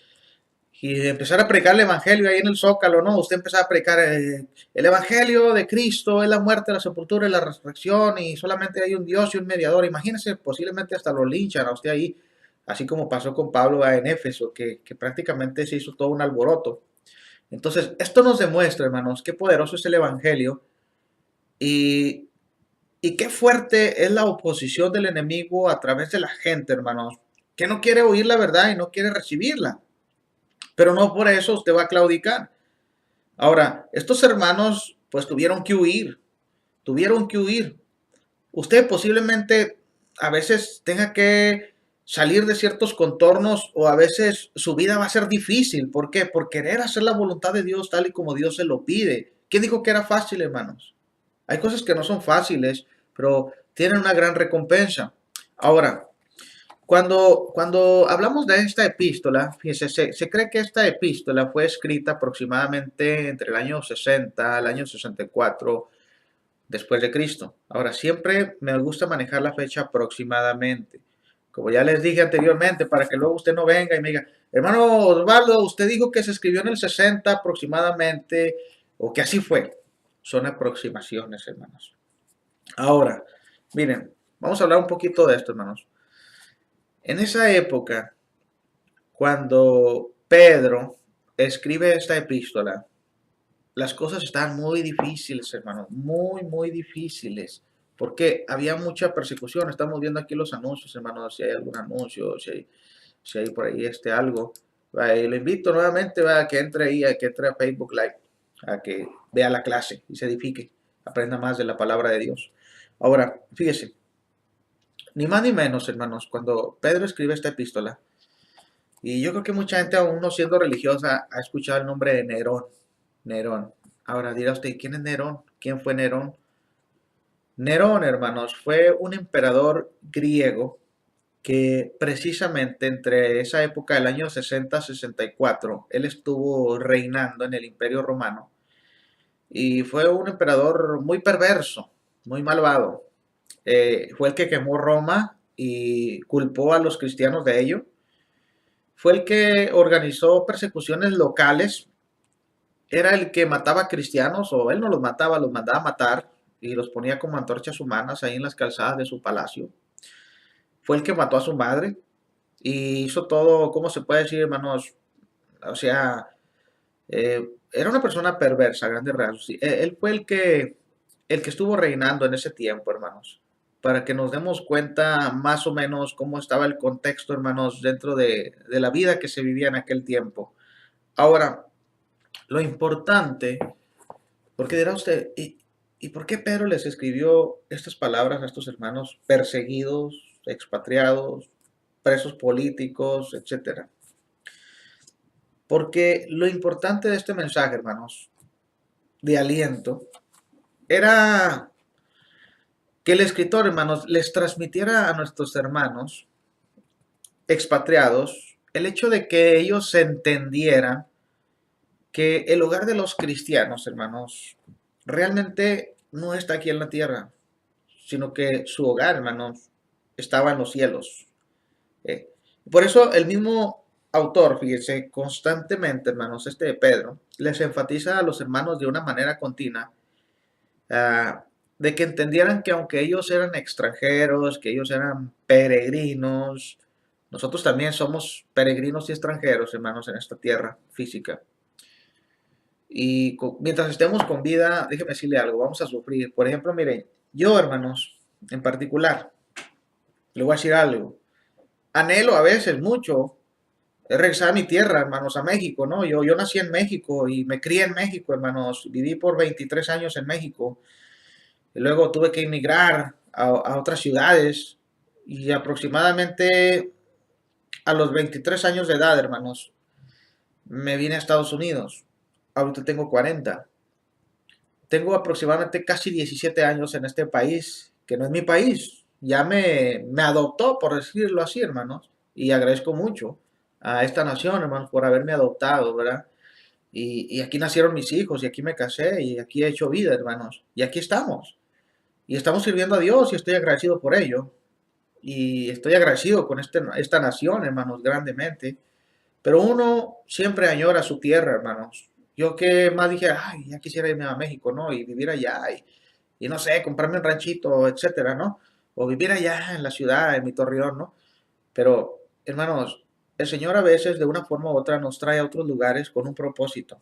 Speaker 1: y empezar a predicar el evangelio ahí en el Zócalo, ¿no? Usted empezaba a predicar el evangelio de Cristo, es la muerte, la sepultura y la resurrección, y solamente hay un Dios y un mediador. Imagínese, posiblemente hasta lo linchan a usted ahí, así como pasó con Pablo en Éfeso, que prácticamente se hizo todo un alboroto. Entonces, esto nos demuestra, hermanos, qué poderoso es el evangelio y, y qué fuerte es la oposición del enemigo a través de la gente, hermanos, que no quiere oír la verdad y no quiere recibirla. Pero no por eso usted va a claudicar. Ahora, estos hermanos pues tuvieron que huir. Usted posiblemente a veces tenga que salir de ciertos contornos o a veces su vida va a ser difícil. ¿Por qué? Por querer hacer la voluntad de Dios tal y como Dios se lo pide. ¿Quién dijo que era fácil, hermanos? Hay cosas que no son fáciles, pero tienen una gran recompensa. Ahora, cuando hablamos de esta epístola, fíjese, se cree que esta epístola fue escrita aproximadamente entre el año 60 al año 64 después de Cristo. Ahora, siempre me gusta manejar la fecha aproximadamente. Como ya les dije anteriormente, para que luego usted no venga y me diga, hermano Osvaldo, usted dijo que se escribió en el 60 aproximadamente, o que así fue. Son aproximaciones, hermanos. Ahora, miren, vamos a hablar un poquito de esto, hermanos. En esa época, cuando Pedro escribe esta epístola, las cosas estaban muy difíciles, hermano, muy, muy difíciles, porque había mucha persecución. Estamos viendo aquí los anuncios, hermano, si hay algún anuncio, si hay por ahí algo. Y le invito nuevamente a que entre ahí, a que entre a Facebook Live, a que vea la clase y se edifique, aprenda más de la palabra de Dios. Ahora, fíjese, ni más ni menos, hermanos, cuando Pedro escribe esta epístola, y yo creo que mucha gente, aún no siendo religiosa, ha escuchado el nombre de Nerón. Nerón. Ahora dirá usted, ¿quién es Nerón? ¿Quién fue Nerón? Nerón, hermanos, fue un emperador griego que precisamente entre esa época del año 60-64, él estuvo reinando en el Imperio Romano y fue un emperador muy perverso, muy malvado. Fue el que quemó Roma y culpó a los cristianos de ello. Fue el que organizó persecuciones locales. Era el que mataba cristianos, o él no los mataba, los mandaba a matar y los ponía como antorchas humanas ahí en las calzadas de su palacio. Fue el que mató a su madre y hizo todo, ¿cómo se puede decir, hermanos? O sea, era una persona perversa, a grandes rasgos. Sí, él fue el que estuvo reinando en ese tiempo, hermanos, para que nos demos cuenta más o menos cómo estaba el contexto, hermanos, dentro de la vida que se vivía en aquel tiempo. Ahora, lo importante, porque dirá usted, ¿y por qué Pedro les escribió estas palabras a estos hermanos perseguidos, expatriados, presos políticos, etcétera? Porque lo importante de este mensaje, hermanos, de aliento, era que el escritor, hermanos, les transmitiera a nuestros hermanos expatriados el hecho de que ellos entendieran que el hogar de los cristianos, hermanos, realmente no está aquí en la tierra, sino que su hogar, hermanos, estaba en los cielos. Eh, por eso el mismo autor, fíjense, constantemente, hermanos, este de Pedro, les enfatiza a los hermanos de una manera continua, de que entendieran que aunque ellos eran extranjeros, que ellos eran peregrinos, nosotros también somos peregrinos y extranjeros, hermanos, en esta tierra física. Y mientras estemos con vida, déjeme decirle algo, vamos a sufrir. Por ejemplo, miren, yo, hermanos, en particular, le voy a decir algo. Anhelo a veces mucho regresar a mi tierra, hermanos, a México, ¿no? Yo nací en México y me crié en México, hermanos. Viví por 23 años en México. Y luego tuve que emigrar a otras ciudades. Y aproximadamente a los 23 años de edad, hermanos, me vine a Estados Unidos. Ahorita tengo 40. Tengo aproximadamente casi 17 años en este país, que no es mi país. Ya me adoptó, por decirlo así, hermanos. Y agradezco mucho a esta nación, hermanos, por haberme adoptado, ¿verdad? Y aquí nacieron mis hijos, y aquí me casé, y aquí he hecho vida, hermanos. Y aquí estamos. Y estamos sirviendo a Dios, y estoy agradecido por ello. Y estoy agradecido con esta nación, hermanos, grandemente. Pero uno siempre añora su tierra, hermanos. Yo que más dije, ay, ya quisiera irme a México, ¿no? Y vivir allá, y no sé, comprarme un ranchito, etcétera, ¿no? O vivir allá en la ciudad, en mi Torreón, ¿no? Pero, hermanos, el Señor a veces de una forma u otra nos trae a otros lugares con un propósito.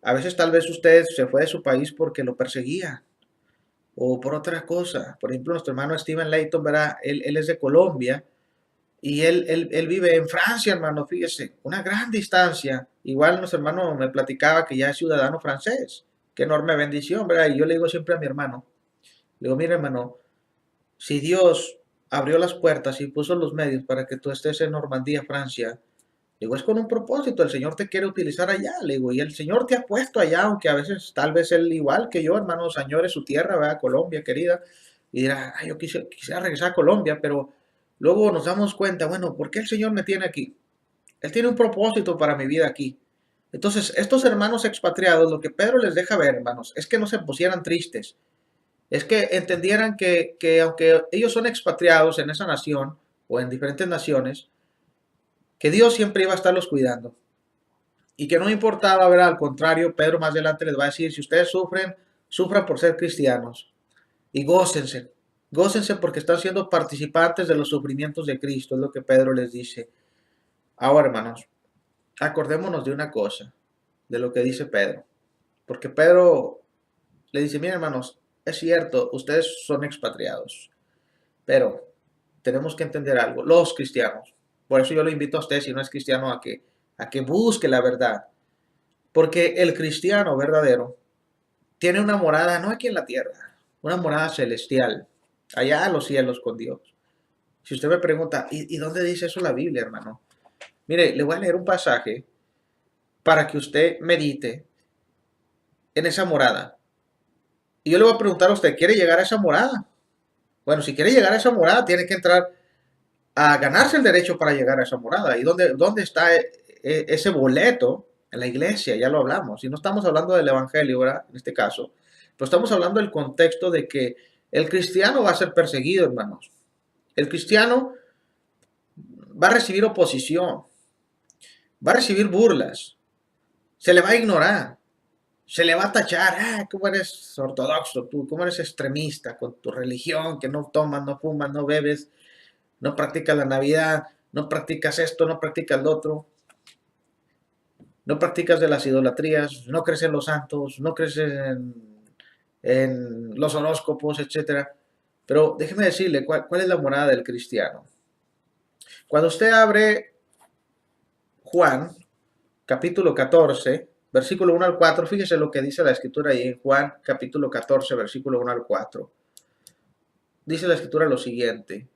Speaker 1: A veces tal vez usted se fue de su país porque lo perseguía o por otra cosa. Por ejemplo, nuestro hermano Steven Layton, ¿verdad? Él es de Colombia y él vive en Francia, hermano, fíjese, una gran distancia. Igual nuestro hermano me platicaba que ya es ciudadano francés. Qué enorme bendición, ¿verdad? Y yo le digo siempre a mi hermano, le digo, mira, hermano, si Dios abrió las puertas y puso los medios para que tú estés en Normandía, Francia, le digo, es con un propósito, el Señor te quiere utilizar allá, le digo, y el Señor te ha puesto allá, aunque a veces, tal vez él igual que yo, hermano, añore su tierra, ¿verdad? Colombia, querida, y dirá, ay, yo quisiera regresar a Colombia, pero luego nos damos cuenta, bueno, ¿por qué el Señor me tiene aquí? Él tiene un propósito para mi vida aquí. Entonces, estos hermanos expatriados, lo que Pedro les deja ver, hermanos, es que no se pusieran tristes, es que entendieran que aunque ellos son expatriados en esa nación o en diferentes naciones, que Dios siempre iba a estarlos cuidando y que no importaba, ¿verdad? Al contrario, Pedro más adelante les va a decir, si ustedes sufren, sufran por ser cristianos y gócense. Gócense porque están siendo participantes de los sufrimientos de Cristo, es lo que Pedro les dice. Ahora, hermanos, acordémonos de una cosa, de lo que dice Pedro. Porque Pedro le dice, miren hermanos, es cierto, ustedes son expatriados, pero tenemos que entender algo, los cristianos. Por eso yo lo invito a usted, si no es cristiano, a que busque la verdad. Porque el cristiano verdadero tiene una morada no aquí en la tierra, una morada celestial, allá en los cielos con Dios. Si usted me pregunta, ¿y dónde dice eso la Biblia, hermano? Mire, le voy a leer un pasaje para que usted medite en esa morada. Y yo le voy a preguntar a usted, ¿quiere llegar a esa morada? Bueno, si quiere llegar a esa morada, tiene que entrar a ganarse el derecho para llegar a esa morada. ¿Y dónde está ese boleto? En la iglesia, ya lo hablamos. Y no estamos hablando del evangelio, ¿verdad? En este caso. Pero estamos hablando del contexto de que el cristiano va a ser perseguido, hermanos. El cristiano va a recibir oposición, va a recibir burlas, se le va a ignorar, se le va a tachar, ¿cómo eres ortodoxo tú? ¿Cómo eres extremista con tu religión, que no tomas, no fumas, no bebes, no practicas la Navidad, no practicas esto, no practicas lo otro, no practicas de las idolatrías, no crees en los santos, no crees en los horóscopos, etcétera? Pero déjeme decirle, ¿cuál es la morada del cristiano? Cuando usted abre Juan, capítulo 14, versículo 1 al 4, fíjese lo que dice la escritura ahí en Juan, capítulo 14, versículo 1 al 4. Dice la escritura lo siguiente.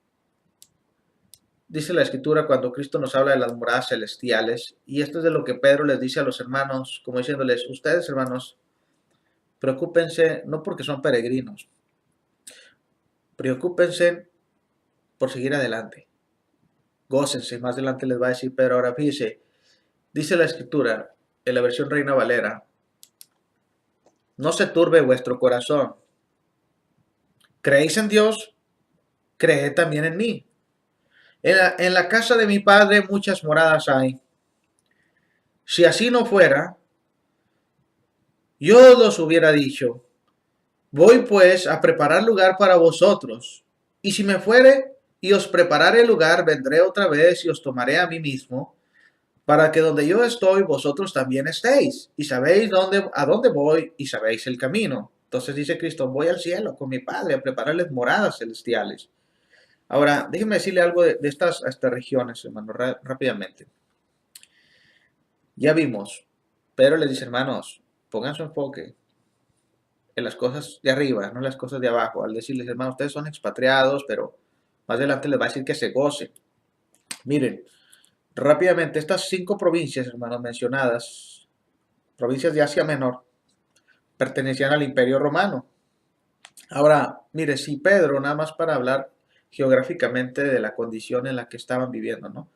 Speaker 1: Dice la escritura cuando Cristo nos habla de las moradas celestiales, y esto es de lo que Pedro les dice a los hermanos, como diciéndoles, ustedes hermanos, preocúpense no porque son peregrinos, preocúpense por seguir adelante. Gócense, más adelante les va a decir Pedro, ahora fíjese, dice la escritura, en la versión Reina Valera, no se turbe vuestro corazón. ¿Creéis en Dios? Creed también en mí. En la casa de mi padre muchas moradas hay. Si así no fuera, yo os hubiera dicho, voy pues a preparar lugar para vosotros. Y si me fuere y os prepararé el lugar, vendré otra vez y os tomaré a mí mismo, para que donde yo estoy, vosotros también estéis. Y sabéis a dónde voy y sabéis el camino. Entonces dice Cristo, voy al cielo con mi Padre a prepararles moradas celestiales. Ahora, déjenme decirle algo de estas regiones, hermano, rápidamente. Ya vimos, Pedro les dice, hermanos, pongan su enfoque en las cosas de arriba, no en las cosas de abajo. Al decirles, hermanos, ustedes son expatriados, pero más adelante les va a decir que se gocen. Miren, rápidamente, estas 5 provincias, hermanos, mencionadas, provincias de Asia Menor, pertenecían al Imperio Romano. Ahora, mire, si Pedro, nada más para hablar geográficamente de la condición en la que estaban viviendo, ¿no?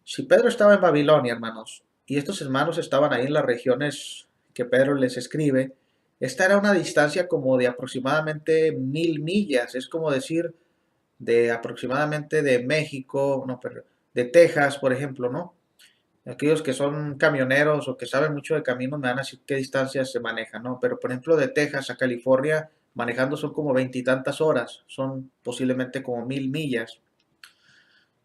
Speaker 1: Si Pedro estaba en Babilonia, hermanos, y estos hermanos estaban ahí en las regiones que Pedro les escribe, esta era una distancia como de aproximadamente 1000 millas, es como decir, de aproximadamente de México, no, perdón, de Texas, por ejemplo, ¿no? Aquellos que son camioneros o que saben mucho de caminos me van a decir qué distancias se manejan, ¿no? Pero por ejemplo de Texas a California manejando son como 20 y tantas horas, son posiblemente como 1000 millas.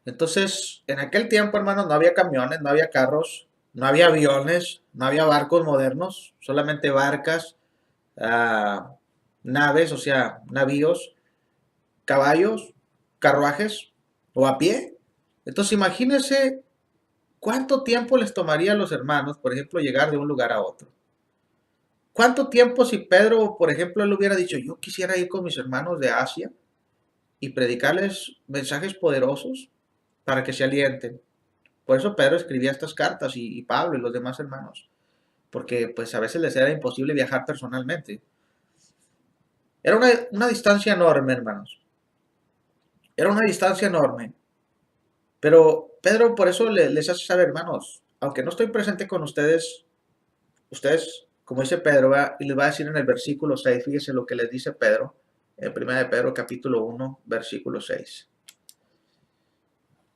Speaker 1: Entonces, en aquel tiempo, hermanos, no había camiones, no había carros, no había aviones, no había barcos modernos, solamente barcas, ah, naves, o sea, navíos, caballos, carruajes o a pie. Entonces, imagínense cuánto tiempo les tomaría a los hermanos, por ejemplo, llegar de un lugar a otro. ¿Cuánto tiempo si Pedro, por ejemplo, él hubiera dicho, yo quisiera ir con mis hermanos de Asia y predicarles mensajes poderosos para que se alienten? Por eso Pedro escribía estas cartas y Pablo y los demás hermanos, porque pues a veces les era imposible viajar personalmente. Era una distancia enorme, hermanos. Era una distancia enorme. Pero Pedro por eso les hace saber, hermanos, aunque no estoy presente con ustedes, como dice Pedro, y les va a decir en el versículo 6, fíjese lo que les dice Pedro, en 1 de Pedro capítulo 1, versículo 6.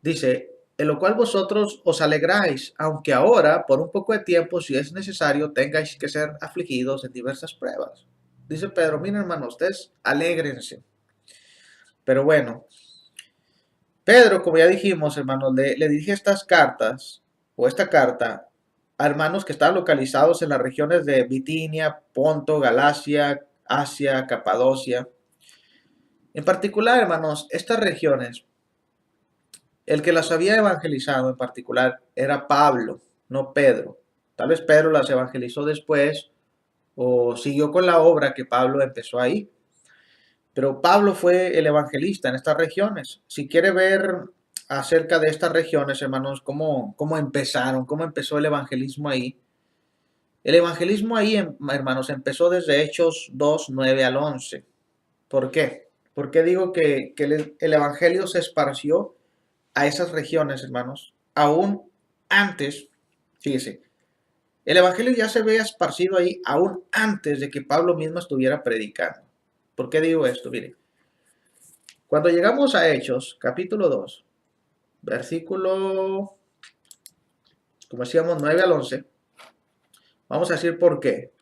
Speaker 1: Dice, en lo cual vosotros os alegráis, aunque ahora, por un poco de tiempo, si es necesario, tengáis que ser afligidos en diversas pruebas. Dice Pedro, miren hermanos, ustedes alégrense. Pero bueno, Pedro, como ya dijimos, hermanos, le dirige estas cartas, o esta carta, a hermanos que están localizados en las regiones de Bitinia, Ponto, Galacia, Asia, Capadocia. En particular, hermanos, estas regiones, el que las había evangelizado en particular era Pablo, no Pedro. Tal vez Pedro las evangelizó después o siguió con la obra que Pablo empezó ahí. Pero Pablo fue el evangelista en estas regiones. Si quiere ver acerca de estas regiones, hermanos, cómo empezaron, cómo empezó el evangelismo ahí. El evangelismo ahí, hermanos, empezó desde Hechos 2, 9 al 11. ¿Por qué? Porque digo que el evangelio se esparció a esas regiones, hermanos, aún antes, fíjese, el evangelio ya se había esparcido ahí aún antes de que Pablo mismo estuviera predicando. ¿Por qué digo esto? Mire, cuando llegamos a Hechos, capítulo 2, versículo, como decíamos, 9 al 11, vamos a decir por qué.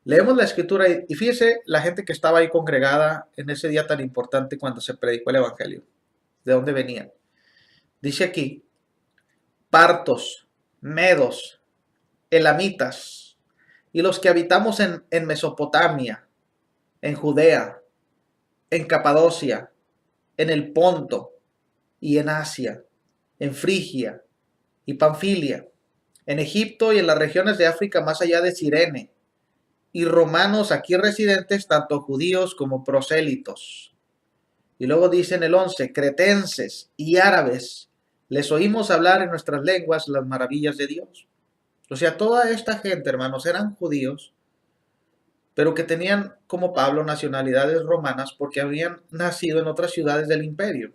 Speaker 1: Leemos la escritura y fíjese la gente que estaba ahí congregada en ese día tan importante cuando se predicó el evangelio. ¿De dónde venían? Dice aquí, partos, medos, elamitas, y los que habitamos en Mesopotamia, en Judea, en Capadocia, en el Ponto y en Asia, en Frigia y Panfilia, en Egipto y en las regiones de África más allá de Cirene, y romanos aquí residentes, tanto judíos como prosélitos. Y luego dice en el 11, cretenses y árabes, les oímos hablar en nuestras lenguas las maravillas de Dios. O sea, toda esta gente, hermanos, eran judíos, pero que tenían como Pablo nacionalidades romanas porque habían nacido en otras ciudades del imperio.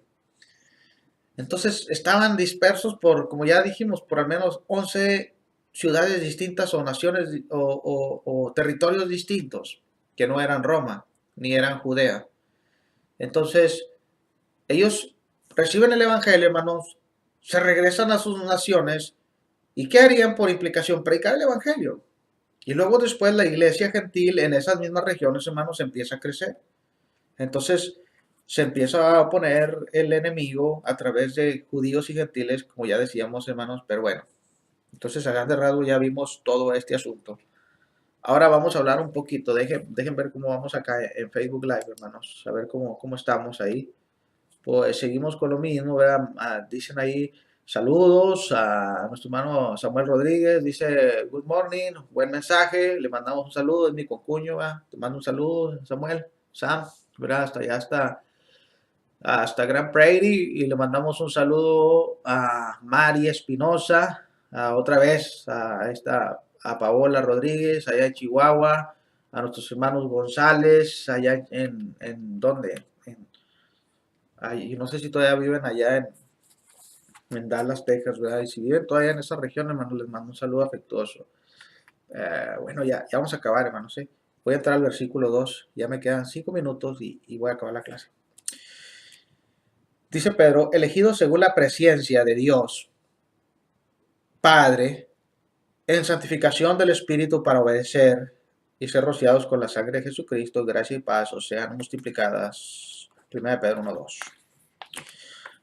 Speaker 1: Entonces estaban dispersos por, como ya dijimos, por al menos 11 ciudades distintas o naciones o territorios distintos que no eran Roma ni eran Judea. Entonces ellos reciben el Evangelio, hermanos, se regresan a sus naciones y ¿qué harían por implicación? Predicar el Evangelio. Y luego después la iglesia gentil en esas mismas regiones, hermanos, empieza a crecer. Entonces se empieza a oponer el enemigo a través de judíos y gentiles, como ya decíamos, hermanos, pero bueno. Entonces a grandes rasgos ya vimos todo este asunto. Ahora vamos a hablar un poquito, dejen ver cómo vamos acá en Facebook Live, hermanos, a ver cómo estamos ahí. Pues seguimos con lo mismo, ¿verdad? Dicen ahí saludos a nuestro hermano Samuel Rodríguez, dice good morning, buen mensaje, le mandamos un saludo, es mi concuño, ¿verdad? Te mando un saludo, Samuel, Sam, ¿verdad? Hasta allá hasta Grand Prairie y le mandamos un saludo a Mari Espinosa, otra vez a Paola Rodríguez, allá en Chihuahua, a nuestros hermanos González, allá en ¿dónde? Yo no sé si todavía viven allá en Dallas, Texas, ¿verdad? Y si viven todavía en esa región, hermano, les mando un saludo afectuoso. Bueno, ya vamos a acabar, hermanos, ¿sí? Voy a entrar al versículo 2, ya me quedan 5 minutos y voy a acabar la clase. Dice Pedro, elegidos según la presencia de Dios, Padre, en santificación del Espíritu para obedecer y ser rociados con la sangre de Jesucristo, gracia y paz os sean multiplicadas. 1 Pedro 1:2.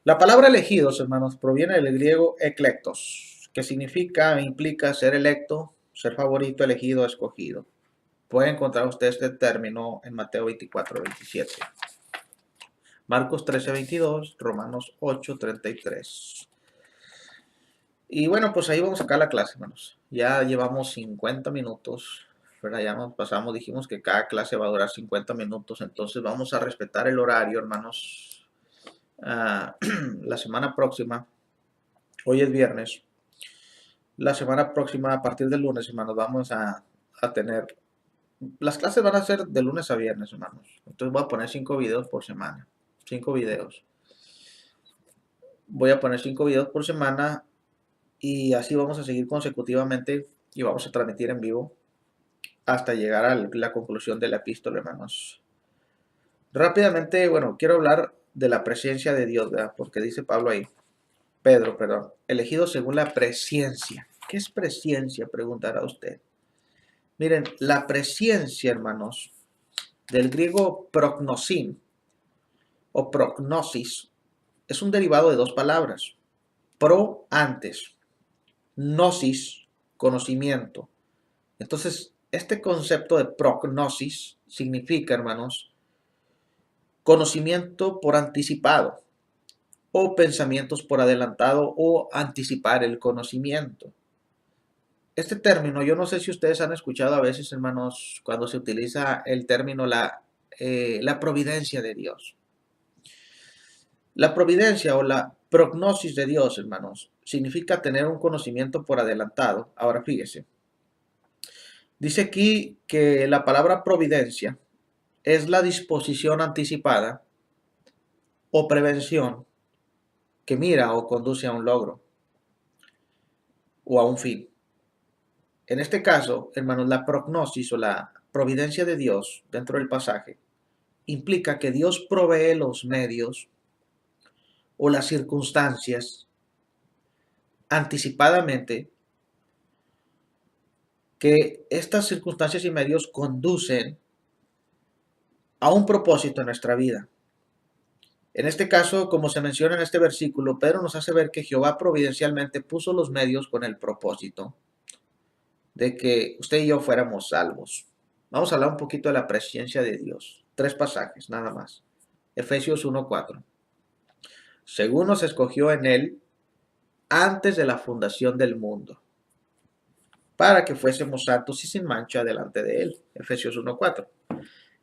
Speaker 1: La palabra elegidos, hermanos, proviene del griego eclectos, que significa, implica ser electo, ser favorito, elegido, escogido. Puede encontrar usted este término en Mateo 24:27. Marcos 13:22, Romanos 8:33. Y bueno, pues ahí vamos a sacar la clase, hermanos. Ya llevamos 50 minutos, ¿verdad? Ya nos pasamos, dijimos que cada clase va a durar 50 minutos, entonces vamos a respetar el horario, hermanos. La semana próxima, hoy es viernes, la semana próxima, a partir del lunes, hermanos, vamos a tener, las clases van a ser de lunes a viernes, hermanos. Entonces voy a poner 5 videos por semana, 5 videos. Voy a poner 5 videos por semana y así vamos a seguir consecutivamente y vamos a transmitir en vivo hasta llegar a la conclusión de la epístola, hermanos. Rápidamente, bueno, quiero hablar de la presencia de Dios, ¿verdad? Porque dice Pablo ahí, Pedro, perdón, elegido según la presencia. ¿Qué es presencia? Preguntará usted. Miren, la presencia, hermanos, del griego prognosin o prognosis es un derivado de dos palabras. Pro, antes. Gnosis, conocimiento. Entonces, este concepto de prognosis significa, hermanos, conocimiento por anticipado o pensamientos por adelantado o anticipar el conocimiento. Este término, yo no sé si ustedes han escuchado a veces, hermanos, cuando se utiliza el término la providencia de Dios. La providencia o la prognosis de Dios, hermanos, significa tener un conocimiento por adelantado. Ahora fíjese, dice aquí que la palabra providencia es la disposición anticipada o prevención que mira o conduce a un logro o a un fin. En este caso, hermanos, la prognosis o la providencia de Dios dentro del pasaje implica que Dios provee los medios o las circunstancias anticipadamente, que estas circunstancias y medios conducen a un propósito en nuestra vida. En este caso, como se menciona en este versículo, Pedro nos hace ver que Jehová providencialmente puso los medios con el propósito de que usted y yo fuéramos salvos. Vamos a hablar un poquito de la presencia de Dios. 3 pasajes, nada más. Efesios 1:4. Según nos escogió en él antes de la fundación del mundo, para que fuésemos santos y sin mancha delante de él. Efesios 1:4.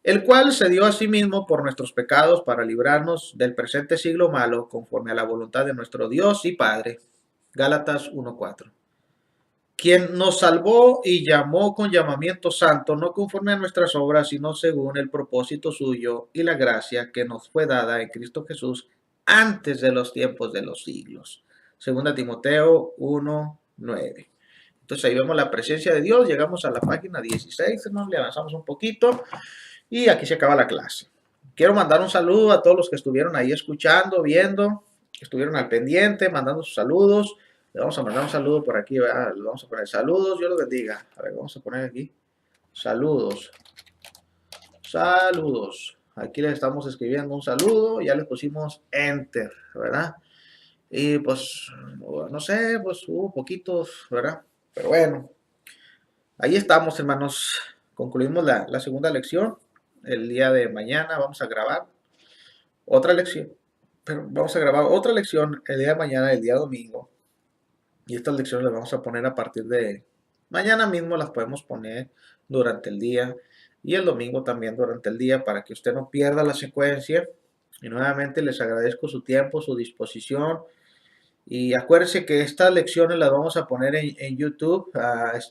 Speaker 1: El cual se dio a sí mismo por nuestros pecados para librarnos del presente siglo malo, conforme a la voluntad de nuestro Dios y Padre. Gálatas 1:4. Quien nos salvó y llamó con llamamiento santo, no conforme a nuestras obras, sino según el propósito suyo y la gracia que nos fue dada en Cristo Jesús antes de los tiempos de los siglos. Segunda Timoteo 1:9. Entonces ahí vemos la presencia de Dios. Llegamos a la página 16, hermanos, le avanzamos un poquito y aquí se acaba la clase. Quiero mandar un saludo a todos los que estuvieron ahí escuchando, viendo, que estuvieron al pendiente, mandando sus saludos. Le vamos a mandar un saludo por aquí, ¿verdad? Le vamos a poner saludos, Dios los bendiga. A ver, vamos a poner aquí saludos. Saludos. Aquí les estamos escribiendo un saludo, ya les pusimos enter, ¿verdad? Y pues, no sé, pues hubo poquitos, ¿verdad? Pero bueno, ahí estamos, hermanos. Concluimos la segunda lección. El día de mañana vamos a grabar otra lección. Pero vamos a grabar otra lección el día de mañana, el día domingo. Y estas lecciones las vamos a poner a partir de mañana mismo, las podemos poner durante el día y el domingo también durante el día para que usted no pierda la secuencia. Y nuevamente les agradezco su tiempo, su disposición. Y acuérdense que estas lecciones las vamos a poner en YouTube.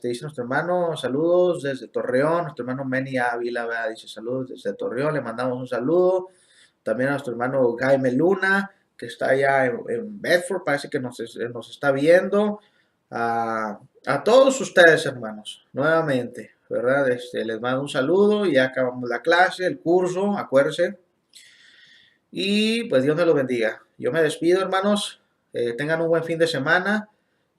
Speaker 1: Dice nuestro hermano, saludos desde Torreón. Nuestro hermano Meni Ávila, ¿verdad? Dice saludos desde Torreón. Le mandamos un saludo. También a nuestro hermano Jaime Luna, que está allá en Bedford, parece que nos está viendo. A todos ustedes, hermanos, nuevamente, ¿verdad? Les mando un saludo y ya acabamos la clase, el curso, acuérdense. Y pues Dios me lo bendiga. Yo me despido, hermanos. Tengan un buen fin de semana.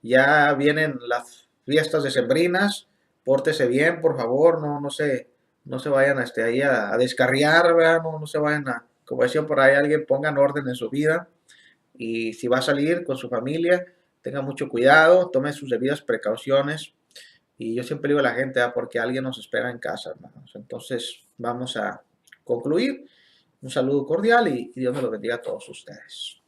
Speaker 1: Ya vienen las fiestas decembrinas. Pórtese bien, por favor. No se vayan ahí a descarriar, ¿verdad? No se vayan como decía por ahí alguien, pongan orden en su vida. Y si va a salir con su familia, tenga mucho cuidado, tome sus debidas precauciones. Y yo siempre digo a la gente, porque alguien nos espera en casa, hermanos. Entonces, vamos a concluir. Un saludo cordial y Dios me lo bendiga a todos ustedes.